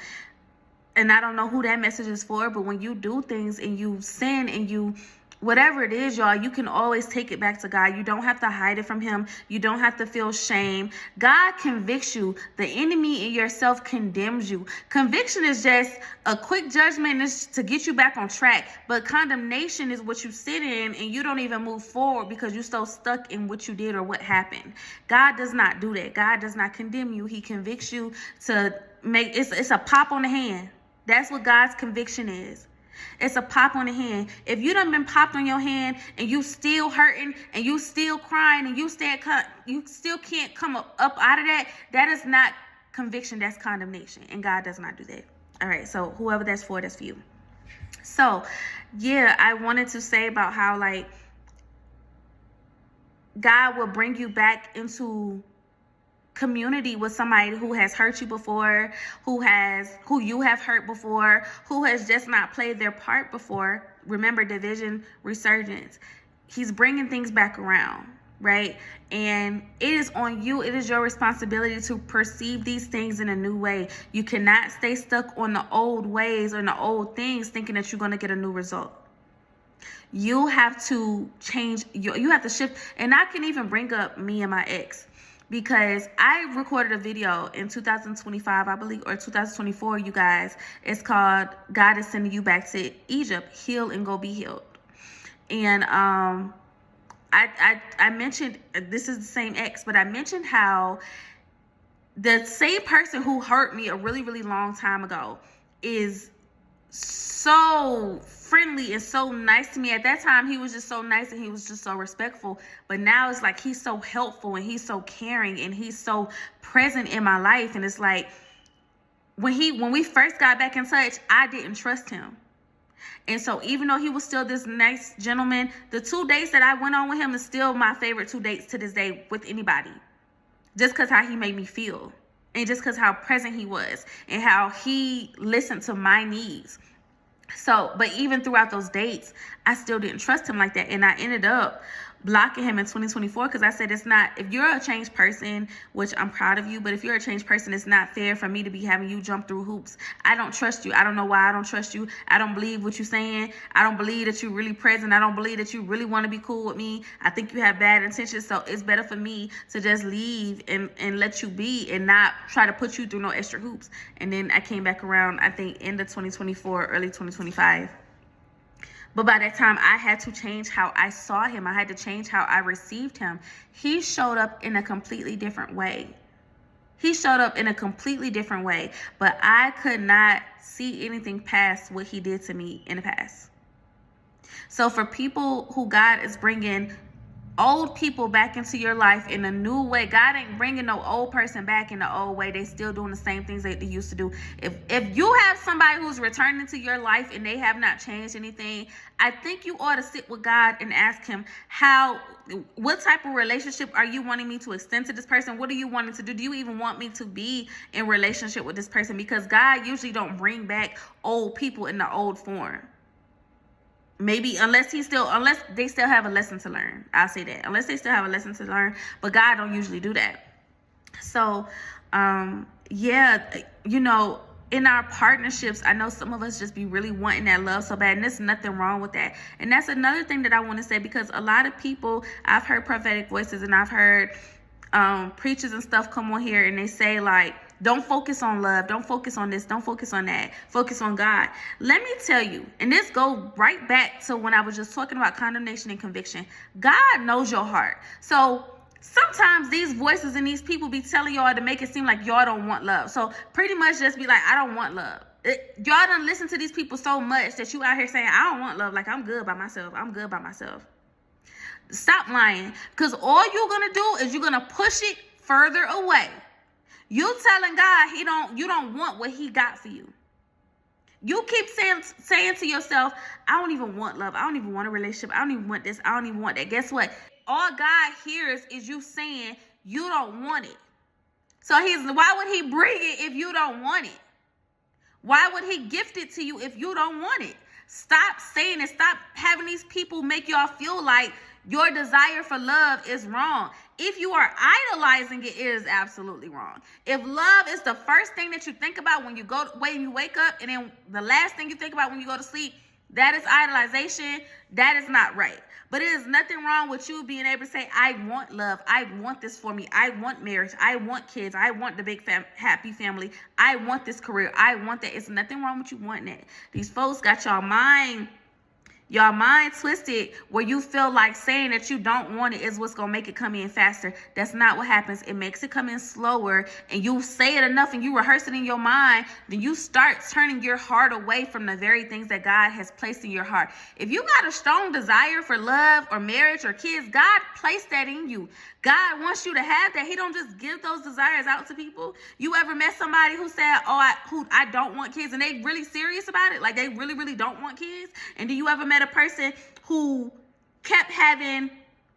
Speaker 1: And I don't know who that message is for, but when you do things and you sin and you, whatever it is, y'all, you can always take it back to God. You don't have to hide it from him. You don't have to feel shame. God convicts you. The enemy in yourself condemns you. Conviction is just a quick judgment, is to get you back on track. But condemnation is what you sit in and you don't even move forward because you're so stuck in what you did or what happened. God does not do that. God does not condemn you. He convicts you to make, it's a pop on the hand. That's what God's conviction is. It's a pop on the hand. If you done been popped on your hand and you still hurting and you still crying and you still can't come up out of that, that is not conviction, that's condemnation. And God does not do that. All right, so whoever that's for, that's for you. So, yeah, I wanted to say about how, like, God will bring you back into community with somebody who has hurt you before, who you have hurt before, who has just not played their part before. Remember, division, resurgence. He's bringing things back around, right? And it is on you. It is your responsibility to perceive these things in a new way. You cannot stay stuck on the old ways or the old things thinking that you're going to get a new result. You have to change. You have to shift. And I can even bring up me and my ex, because I recorded a video in 2025, I believe, or 2024, you guys. It's called God is Sending You Back to Egypt, Heal and Go Be Healed. And I mentioned, this is the same ex, but I mentioned how the same person who hurt me a really, really long time ago is so friendly and so nice to me. At that time, he was just so nice and he was just so respectful. But now it's like he's so helpful and he's so caring and he's so present in my life. And it's like when we first got back in touch, I didn't trust him. And so even though he was still this nice gentleman, the 2 dates that I went on with him is still my favorite 2 dates to this day with anybody. Just because how he made me feel. And just because how present he was and how he listened to my needs. So, but even throughout those dates, I still didn't trust him like that. And I ended up blocking him in 2024 because I said, it's not, if you're a changed person, which I'm proud of you, but if you're a changed person, it's not fair for me to be having you jump through hoops. I don't trust you. I don't know why I don't trust you. I don't believe what you're saying. I don't believe that you're really present. I don't believe that you really want to be cool with me. I think you have bad intentions. So it's better for me to just leave and let you be and not try to put you through no extra hoops. And then I came back around, I think, end of 2024, early 2025. But by that time, I had to change how I saw him. I had to change how I received him. He showed up in a completely different way. But I could not see anything past what he did to me in the past. So for people who God is bringing old people back into your life in a new way, God ain't bringing no old person back in the old way. They still doing the same things that they used to do. If you have somebody who's returning to your life and they have not changed anything, I think you ought to sit with God and ask him, what type of relationship are you wanting me to extend to this person? What are you wanting to do? Do you even want me to be in relationship with this person? Because God usually don't bring back old people in the old form. Maybe unless they still have a lesson to learn. I'll say that. Unless they still have a lesson to learn. But God don't usually do that. So, yeah, in our partnerships, I know some of us just be really wanting that love so bad. And there's nothing wrong with that. And that's another thing that I want to say, because a lot of people, I've heard prophetic voices and I've heard preachers and stuff come on here and they say, like, don't focus on love. Don't focus on this. Don't focus on that. Focus on God. Let me tell you, and this go right back to when I was just talking about condemnation and conviction. God knows your heart. So sometimes these voices and these people be telling y'all to make it seem like y'all don't want love. So pretty much just be like, I don't want love. Y'all done listen to these people so much that you out here saying, I don't want love. Like, I'm good by myself. I'm good by myself. Stop lying. Because all you're going to do is you're going to push it further away. You telling God you don't want what he got for you. You keep saying to yourself, I don't even want love. I don't even want a relationship. I don't even want this. I don't even want that. Guess what? All God hears is you saying you don't want it. So why would he bring it if you don't want it? Why would he gift it to you if you don't want it? Stop saying it. Stop having these people make y'all feel like your desire for love is wrong. If you are idolizing it, it is absolutely wrong. If love is the first thing that you think about when you wake up, and then the last thing you think about when you go to sleep, that is idolization. That is not right. But it is nothing wrong with you being able to say, I want love. I want this for me. I want marriage. I want kids. I want the big happy family. I want this career. I want that. It's nothing wrong with you wanting it. These folks got y'all mind twisted where you feel like saying that you don't want it is what's going to make it come in faster. That's not what happens. It makes it come in slower, and you say it enough and you rehearse it in your mind, then you start turning your heart away from the very things that God has placed in your heart. If you got a strong desire for love or marriage or kids, God placed that in you. God wants you to have that. He don't just give those desires out to people. You ever met somebody who said, I don't want kids, and they really serious about it? Like, they really, really don't want kids? And do you ever met a person who kept having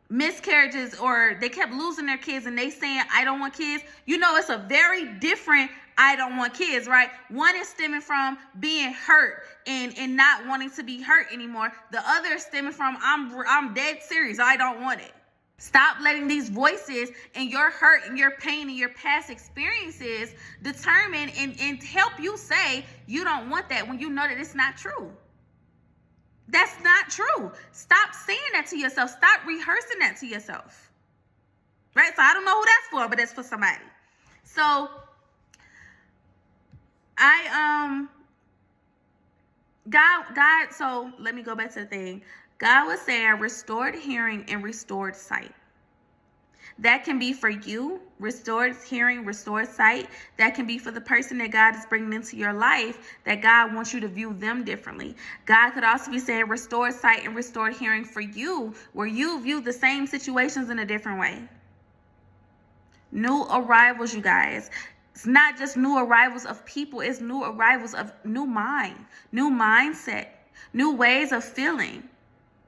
Speaker 1: miscarriages, or they kept losing their kids, and they saying, I don't want kids? You know, it's a very different I don't want kids, right? One is stemming from being hurt and not wanting to be hurt anymore. The other is stemming from I'm dead serious. I don't want it. Stop letting these voices and your hurt and your pain and your past experiences determine and help you say you don't want that when you know that it's not true. That's not true. Stop saying that to yourself. Stop rehearsing that to yourself. Right? So I don't know who that's for, but it's for somebody. So so let me go back to the thing. God was saying restored hearing and restored sight. That can be for you, restored hearing, restored sight. That can be for the person that God is bringing into your life, that God wants you to view them differently. God could also be saying restored sight and restored hearing for you, where you view the same situations in a different way. New arrivals, you guys. It's not just new arrivals of people. It's new arrivals of new mind, new mindset, new ways of feeling.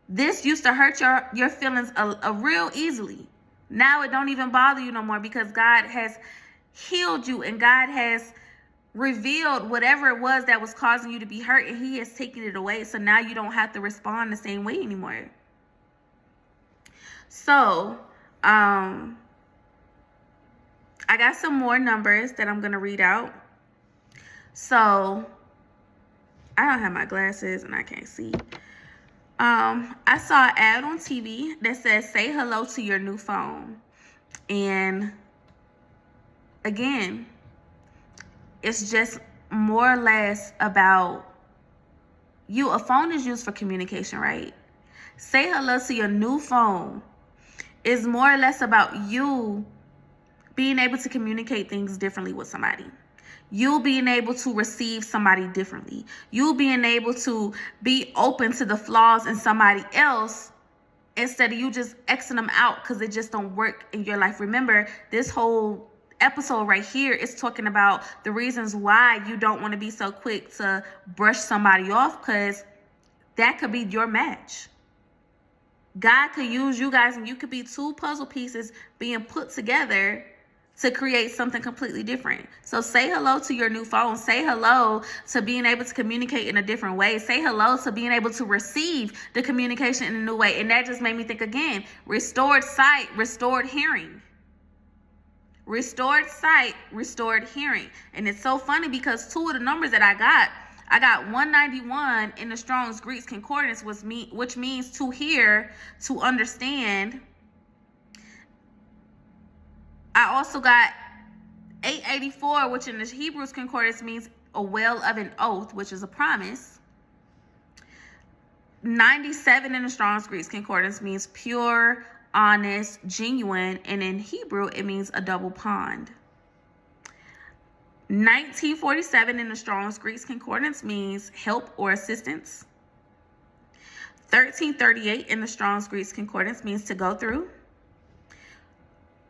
Speaker 1: This used to hurt your feelings a real easily. Now it don't even bother you no more, because God has healed you and God has revealed whatever it was that was causing you to be hurt, and he has taken it away. So now you don't have to respond the same way anymore. So, I got some more numbers that I'm going to read out. So I don't have my glasses and I can't see. I saw an ad on TV that says, say hello to your new phone. And again, it's just more or less about you. A phone is used for communication, right? Say hello to your new phone is more or less about you being able to communicate things differently with somebody. You being able to receive somebody differently. You being able to be open to the flaws in somebody else instead of you just Xing them out because it just don't work in your life. Remember, this whole episode right here is talking about the reasons why you don't want to be so quick to brush somebody off, because that could be your match. God could use you guys, and you could be two puzzle pieces being put together to create something completely different. So say hello to your new phone. Say hello to being able to communicate in a different way. Say hello to being able to receive the communication in a new way. And that just made me think again, restored sight, restored hearing. Restored sight, restored hearing. And it's so funny because two of the numbers that I got 191 in the Strong's Greek Concordance, which means to hear, to understand. I also got 884, which in the Hebrews Concordance means a well of an oath, which is a promise. 97 in the Strong's Greek Concordance means pure, honest, genuine, and in Hebrew it means a double pond. 1947 in the Strong's Greek Concordance means help or assistance. 1338 in the Strong's Greek Concordance means to go through.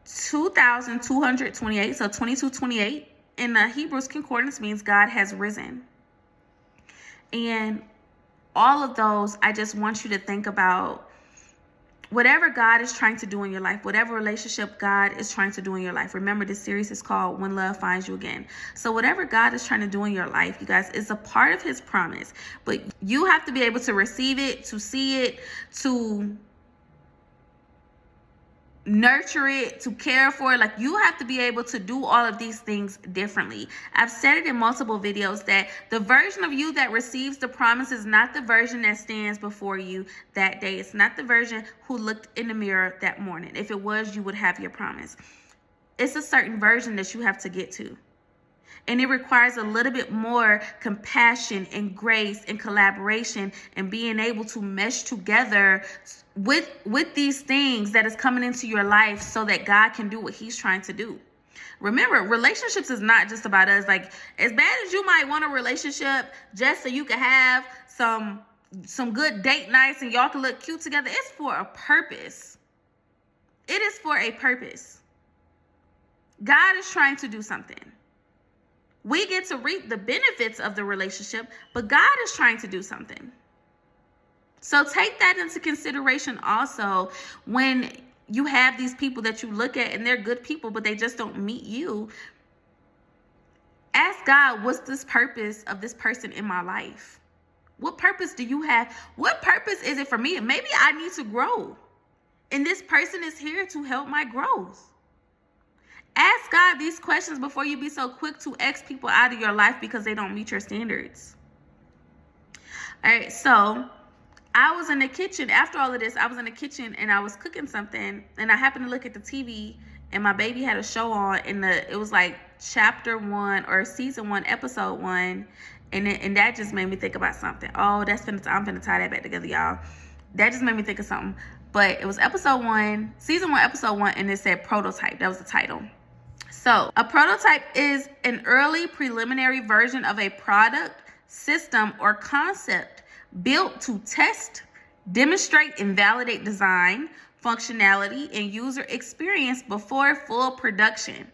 Speaker 1: 2228, so 2228 in the Hebrews Concordance means God has risen. And all of those, I just want you to think about whatever God is trying to do in your life, whatever relationship God is trying to do in your life. Remember, this series is called When Love Finds You Again. So whatever God is trying to do in your life, you guys, is a part of his promise. But you have to be able to receive it, to see it, to nurture it, to care for it. Like, you have to be able to do all of these things differently. I've said it in multiple videos that the version of you that receives the promise is not the version that stands before you that day. It's not the version who looked in the mirror that morning. If it was, you would have your promise. It's a certain version that you have to get to. And it requires a little bit more compassion and grace and collaboration and being able to mesh together with these things that is coming into your life so that God can do what he's trying to do. Remember, relationships is not just about us. Like, as bad as you might want a relationship just so you can have some good date nights and y'all can look cute together, it's for a purpose. It is for a purpose. God is trying to do something. We get to reap the benefits of the relationship, but God is trying to do something. So take that into consideration also when you have these people that you look at and they're good people, but they just don't meet you. Ask God, what's this purpose of this person in my life? What purpose do you have? What purpose is it for me? Maybe I need to grow, and this person is here to help my growth. Ask God these questions before you be so quick to X people out of your life because they don't meet your standards. All right, so I was in the kitchen. After all of this, I was in the kitchen and I was cooking something, and I happened to look at the TV, and my baby had a show on, and it was like chapter 1 or season 1, episode 1, and that just made me think about something. Oh, I'm finna tie that back together, y'all. That just made me think of something. But it was episode 1, season 1, episode 1, and it said prototype. That was the title. So a prototype is an early preliminary version of a product, system, or concept built to test, demonstrate, and validate design, functionality, and user experience before full production.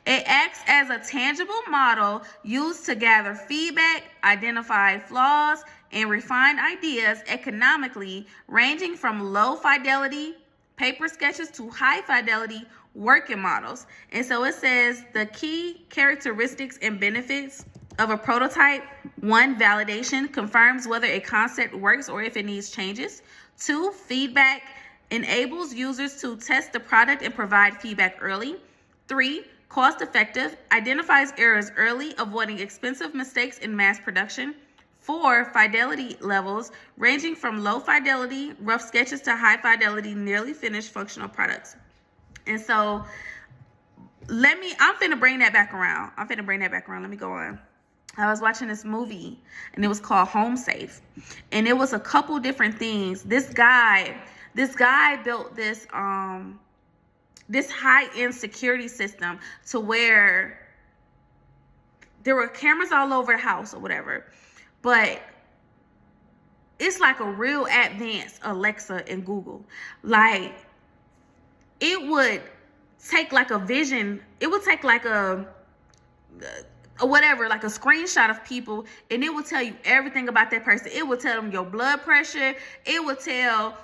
Speaker 1: It acts as a tangible model used to gather feedback, identify flaws, and refine ideas economically, ranging from low fidelity paper sketches to high fidelity working models. And so it says the key characteristics and benefits of a prototype: 1, validation, confirms whether a concept works or if it needs changes. 2, feedback, enables users to test the product and provide feedback early. 3, cost effective, identifies errors early, avoiding expensive mistakes in mass production. 4, fidelity levels, ranging from low fidelity, rough sketches, to high fidelity, nearly finished functional products. And so I'm finna bring that back around. Let me go on. I was watching this movie and it was called Home Safe. And it was a couple different things. This guy built this high-end security system to where there were cameras all over the house or whatever. But it's like a real advanced Alexa and Google. Like, it would take like a vision. It would take like a screenshot of people, and it will tell you everything about that person. It will tell them your blood pressure. It will tell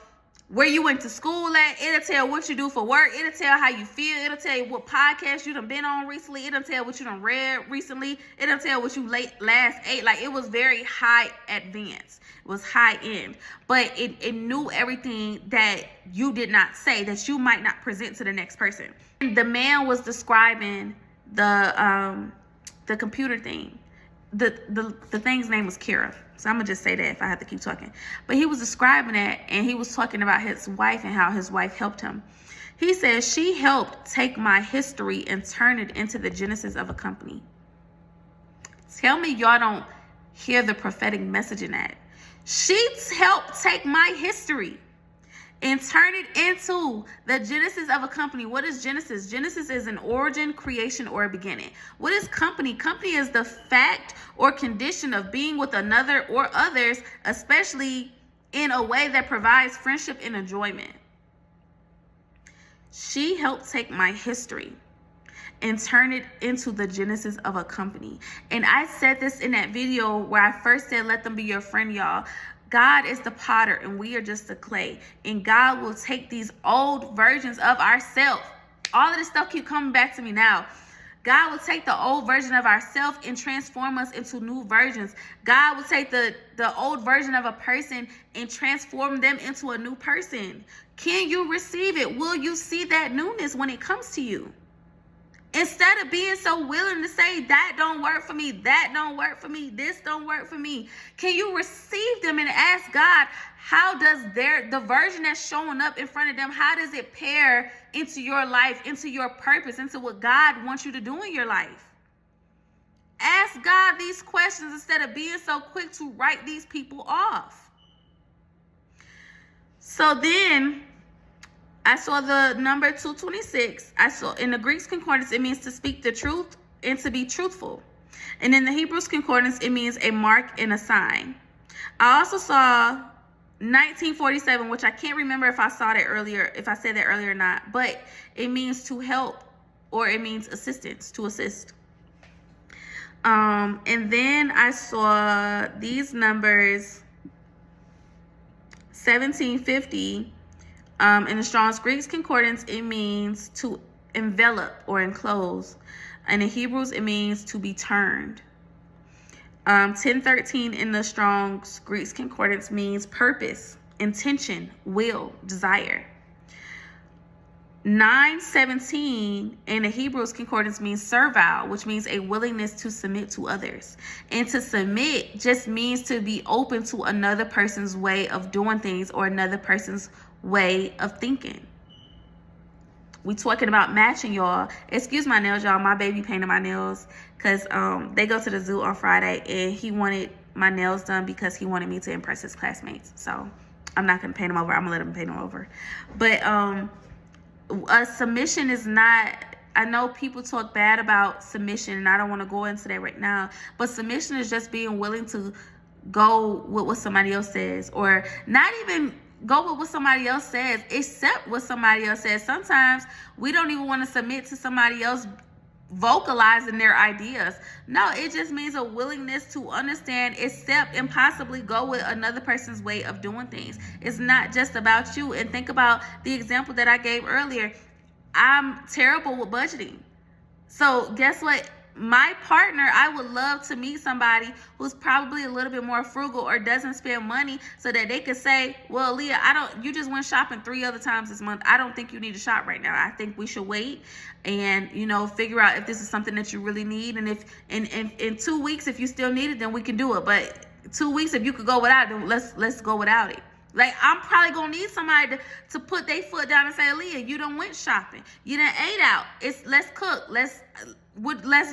Speaker 1: where you went to school at. It'll tell what you do for work. It'll tell how you feel. It'll tell you what podcast you done been on recently. It'll tell what you done read recently. It'll tell what you last ate. Like, it was very high advanced. It was high end. But it knew everything that you did not say, that you might not present to the next person. And the man was describing the computer thing. The thing's name was Kira. So I'm gonna just say that if I have to keep talking. But he was describing it, and he was talking about his wife and how his wife helped him. He says, she helped take my history and turn it into the genesis of a company. Tell me y'all don't hear the prophetic message in that. She helped take my history and turn it into the genesis of a company. What is Genesis? Genesis is an origin, creation, or a beginning. What is company? Company is the fact or condition of being with another or others, especially in a way that provides friendship and enjoyment. She helped take my history and turn it into the genesis of a company. And I said this in that video where I first said, let them be your friend, y'all. God is the potter and we are just the clay. And God will take these old versions of ourselves. All of this stuff keep coming back to me now. God will take the old version of ourselves and transform us into new versions. God will take the old version of a person and transform them into a new person. Can you receive it? Will you see that newness when it comes to you? Instead of being so willing to say, that don't work for me, that don't work for me, this don't work for me, can you receive them and ask God, how does the version that's showing up in front of them, how does it pair into your life, into your purpose, into what God wants you to do in your life? Ask God these questions instead of being so quick to write these people off. So then I saw the number 226. I saw in the Greek concordance, it means to speak the truth and to be truthful. And in the Hebrews concordance, it means a mark and a sign. I also saw 1947, which I can't remember if I saw that earlier, if I said that earlier or not, but it means to help, or it means assistance, to assist. And then I saw these numbers, 1750. In the Strong's Greek concordance, it means to envelop or enclose. And in Hebrews, it means to be turned. 1013 in the Strong's Greek concordance means purpose, intention, will, desire. 917 in the Hebrews concordance means servile, which means a willingness to submit to others. And to submit just means to be open to another person's way of doing things or another person's way of thinking. We talking about matching, y'all. Excuse my nails, y'all. My baby painted my nails because they go to the zoo on Friday and he wanted my nails done because he wanted me to impress his classmates. So I'm not gonna paint them over. I'm gonna let him paint them over. But a submission is not, I know people talk bad about submission and I don't want to go into that right now, but submission is just being willing to go with what somebody else says, or not even go with what somebody else says, accept what somebody else says. Sometimes we don't even want to submit to somebody else vocalizing their ideas. No, it just means a willingness to understand, accept, and possibly go with another person's way of doing things. It's not just about you. And think about the example that I gave earlier. I'm terrible with budgeting. So guess what? My partner, I would love to meet somebody who's probably a little bit more frugal or doesn't spend money so that they could say, well, Leah, you just went shopping 3 other times this month. I don't think you need to shop right now. I think we should wait and, figure out if this is something that you really need. And if in 2 weeks, if you still need it, then we can do it. But 2 weeks, if you could go without it, then let's go without it. Like, I'm probably going to need somebody to put their foot down and say, Leah, you done went shopping. You done ate out. Let's cook. Let's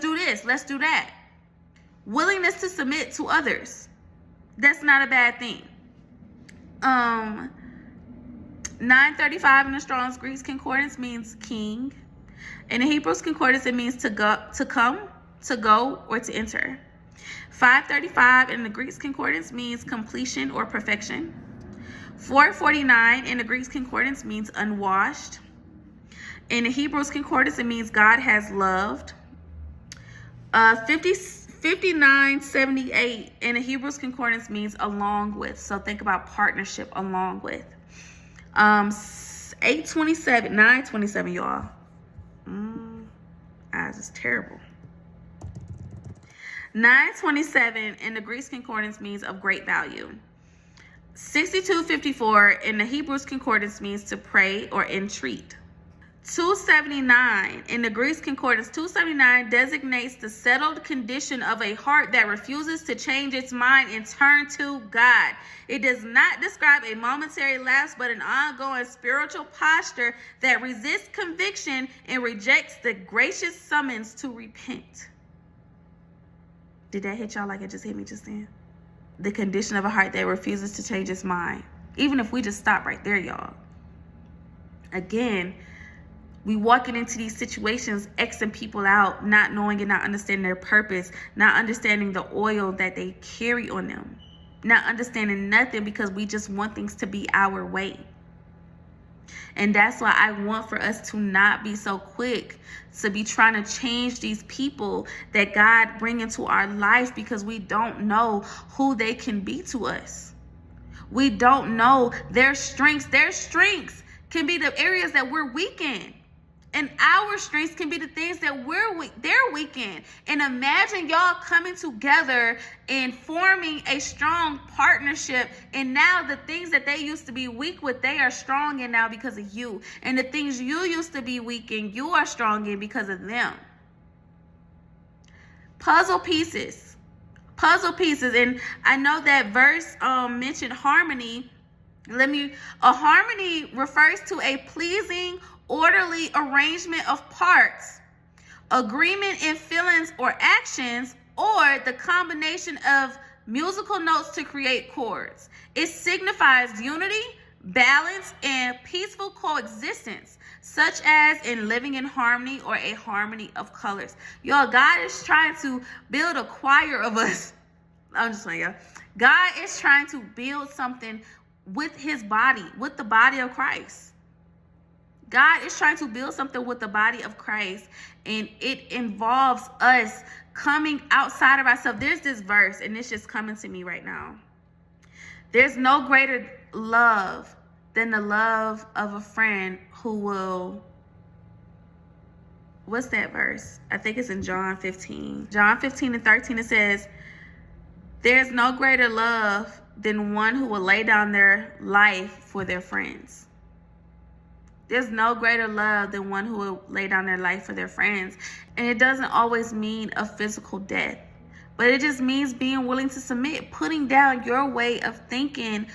Speaker 1: do this. Let's do that. Willingness to submit to others. That's not a bad thing. 935 in the Strong's Greek concordance means king. In the Hebrews concordance, it means to come, to go, or to enter. 535 in the Greek concordance means completion or perfection. 449 in the Greek concordance means unwashed. In the Hebrews concordance, it means God has loved. 5978 in the Hebrews concordance means along with. So think about partnership, along with. 927, y'all. Eyes is terrible. 927 in the Greek concordance means of great value. 6254 in the Hebrews concordance means to pray or entreat. 279 in the Greek Concordance, 279 designates the settled condition of a heart that refuses to change its mind and turn to God. It does not describe a momentary lapse, but an ongoing spiritual posture that resists conviction and rejects the gracious summons to repent. Did that hit y'all like it just hit me just then? The condition of a heart that refuses to change its mind. Even if we just stop right there, y'all. Again, we walking into these situations, Xing people out, not knowing and not understanding their purpose, not understanding the oil that they carry on them, not understanding nothing because we just want things to be our way. And that's why I want for us to not be so quick to be trying to change these people that God bring into our life, because we don't know who they can be to us. We don't know their strengths. Their strengths can be the areas that we're weak in. And our strengths can be the things that they're weak in. And imagine y'all coming together and forming a strong partnership. And now the things that they used to be weak with, they are strong in now because of you. And the things you used to be weak in, you are strong in because of them. Puzzle pieces. And I know that verse mentioned harmony. A harmony refers to a pleasing, orderly arrangement of parts, agreement in feelings or actions, or the combination of musical notes to create chords. It signifies unity, balance, and peaceful coexistence, such as in living in harmony or a harmony of colors. Y'all, God is trying to build a choir of us. I'm just saying, y'all. God is trying to build something with his body, with the body of Christ. God is trying to build something with the body of Christ, and it involves us coming outside of ourselves. There's this verse, and it's just coming to me right now. There's no greater love than the love of a friend who will... What's that verse? I think it's in John 15. John 15 and 13, it says, there's no greater love than one who will lay down their life for their friends. There's no greater love than one who will lay down their life for their friends. And it doesn't always mean a physical death, but it just means being willing to submit, putting down your way of thinking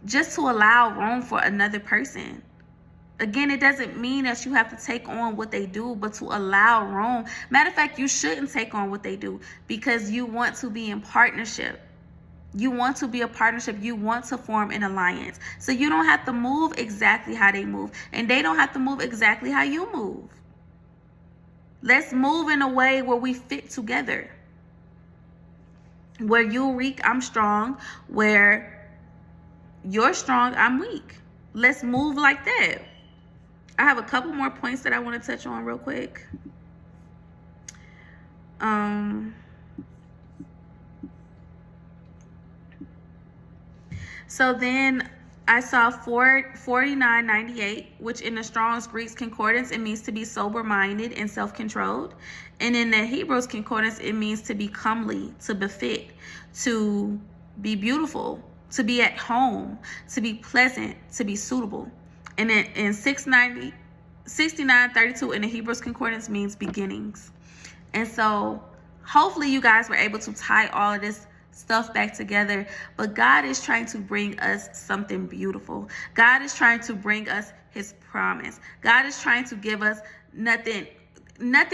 Speaker 1: just to allow room for another person. Again, it doesn't mean that you have to take on what they do, but to allow room. Matter of fact, you shouldn't take on what they do because you want to be in partnership. You want to be a partnership. You want to form an alliance. So you don't have to move exactly how they move, and they don't have to move exactly how you move. Let's move in a way where we fit together. Where you're weak, I'm strong. Where you're strong, I'm weak. Let's move like that. I have a couple more points that I want to touch on real quick. So then I saw 4998, which in the Strong's Greek Concordance, it means to be sober-minded and self-controlled. And in the Hebrews Concordance, it means to be comely, to befit, to be beautiful, to be at home, to be pleasant, to be suitable. And in 6932 in the Hebrews Concordance means beginnings. And so hopefully you guys were able to tie all of this stuff back together. But God is trying to bring us something beautiful. God is trying to bring us his promise. God is trying to give us nothing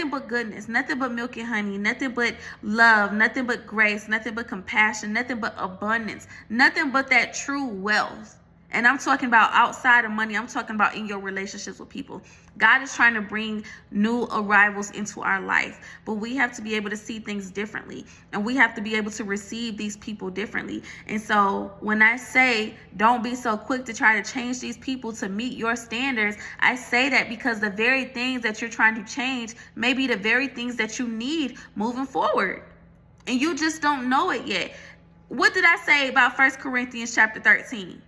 Speaker 1: but goodness, nothing but milk and honey, nothing but love, nothing but grace, nothing but compassion, nothing but abundance, nothing but that true wealth. And I'm talking about outside of money. I'm talking about in your relationships with people. God is trying to bring new arrivals into our life, but we have to be able to see things differently, and we have to be able to receive these people differently. And so when I say don't be so quick to try to change these people to meet your standards, I say that because the very things that you're trying to change may be the very things that you need moving forward, and you just don't know it yet. What did I say about 1 Corinthians chapter 13?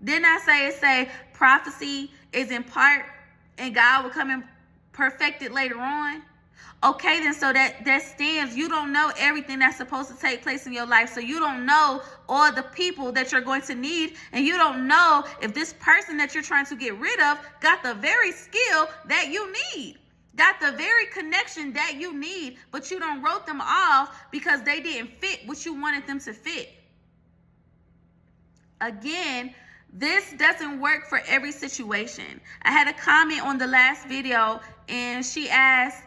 Speaker 1: Didn't I say prophecy is in part and God will come and perfect it later on? Okay, then so that stands. You don't know everything that's supposed to take place in your life. So you don't know all the people that you're going to need. And you don't know if this person that you're trying to get rid of got the very skill that you need. Got the very connection that you need. But you don't wrote them off because they didn't fit what you wanted them to fit. Again, this doesn't work for every situation. I had a comment on the last video and she asked,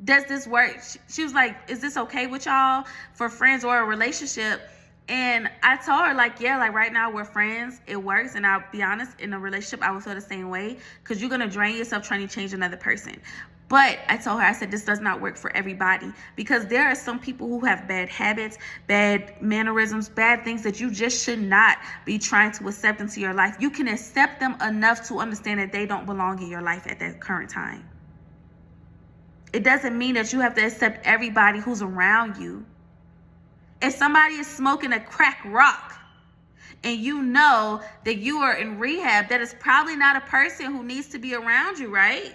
Speaker 1: does this work? She was like, is this okay with y'all for friends or a relationship? And I told her, like, yeah, like right now we're friends. It works. And I'll be honest, in a relationship, I would feel the same way because you're going to drain yourself trying to change another person. But I told her, I said, this does not work for everybody because there are some people who have bad habits, bad mannerisms, bad things that you just should not be trying to accept into your life. You can accept them enough to understand that they don't belong in your life at that current time. It doesn't mean that you have to accept everybody who's around you. If somebody is smoking a crack rock and you know that you are in rehab, that is probably not a person who needs to be around you, right?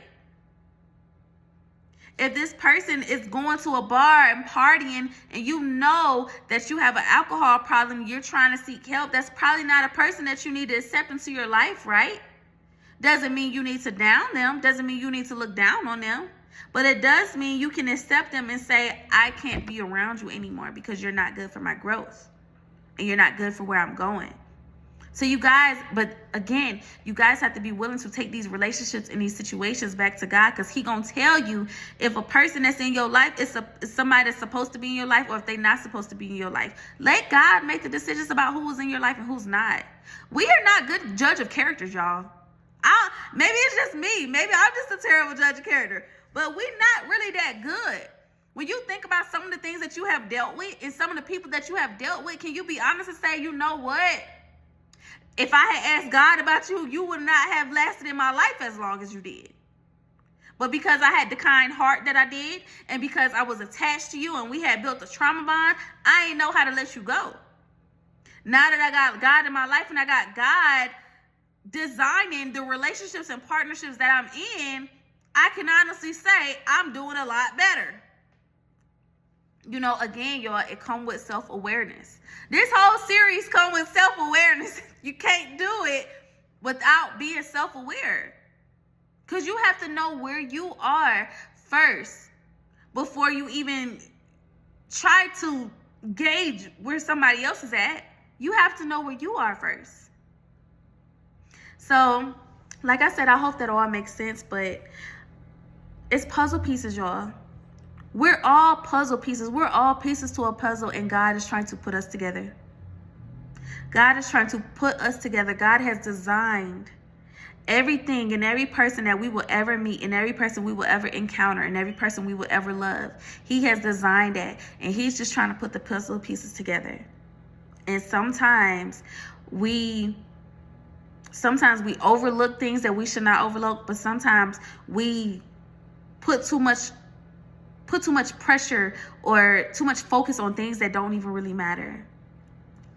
Speaker 1: If this person is going to a bar and partying and you know that you have an alcohol problem, you're trying to seek help, that's probably not a person that you need to accept into your life, right? Doesn't mean you need to down them. Doesn't mean you need to look down on them. But it does mean you can accept them and say, I can't be around you anymore because you're not good for my growth. And you're not good for where I'm going. So you guys, but again, you guys have to be willing to take these relationships and these situations back to God, because He gonna tell you if a person that's in your life is somebody that's supposed to be in your life or if they're not supposed to be in your life. Let God make the decisions about who's in your life and who's not. We are not good judge of characters, y'all. Maybe it's just me. Maybe I'm just a terrible judge of character. But we're not really that good. When you think about some of the things that you have dealt with and some of the people that you have dealt with, can you be honest and say, you know what? If I had asked God about you, you would not have lasted in my life as long as you did. But because I had the kind heart that I did, and because I was attached to you and we had built a trauma bond, I ain't know how to let you go. Now that I got God in my life and I got God designing the relationships and partnerships that I'm in, I can honestly say I'm doing a lot better. You know, again, y'all, it comes with self-awareness. This whole series comes with self-awareness. You can't do it without being self-aware. Because you have to know where you are first before you even try to gauge where somebody else is at. You have to know where you are first. So, like I said, I hope that all makes sense, but it's puzzle pieces, y'all. We're all puzzle pieces. We're all pieces to a puzzle, and God is trying to put us together. God is trying to put us together. God has designed everything and every person that we will ever meet and every person we will ever encounter and every person we will ever love. He has designed that, and He's just trying to put the puzzle pieces together. And sometimes we overlook things that we should not overlook, but sometimes we put too much pressure or too much focus on things that don't even really matter.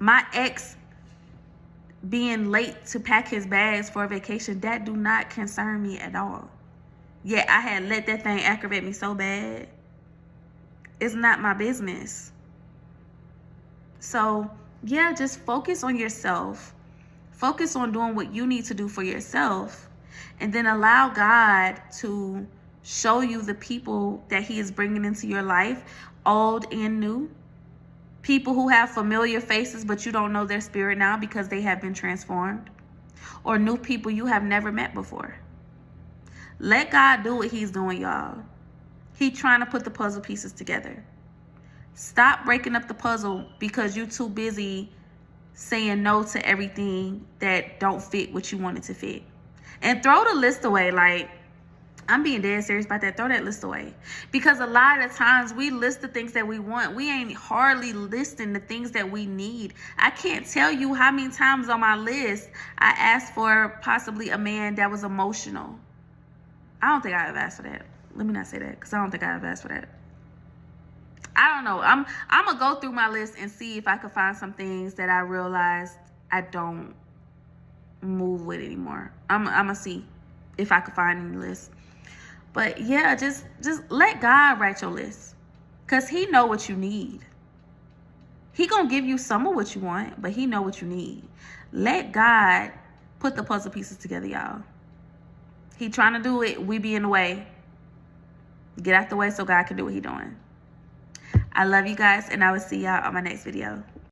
Speaker 1: My ex being late to pack his bags for a vacation, that do not concern me at all. Yet I had let that thing aggravate me so bad. It's not my business. So yeah, just focus on yourself. Focus on doing what you need to do for yourself, and then allow God to show you the people that He is bringing into your life, old and new. People who have familiar faces, but you don't know their spirit now because they have been transformed. Or new people you have never met before. Let God do what He's doing, y'all. He's trying to put the puzzle pieces together. Stop breaking up the puzzle because you're too busy saying no to everything that don't fit what you want it to fit. And throw the list away. Like, I'm being dead serious about that. Throw that list away. Because a lot of times we list the things that we want. We ain't hardly listing the things that we need. I can't tell you how many times on my list I asked for possibly a man that was emotional. I don't think I have asked for that. Let me not say that, because I don't think I have asked for that. I don't know. I'm going to go through my list and see if I can find some things that I realized I don't move with anymore. I'm going to see if I can find any list. But yeah, just let God write your list, because he know what you need. He gonna give you some of what you want, but he know what you need. Let God put the puzzle pieces together, y'all. He trying to do it. We be in the way. Get out the way so God can do what he doing. I love you guys, and I will see y'all on my next video.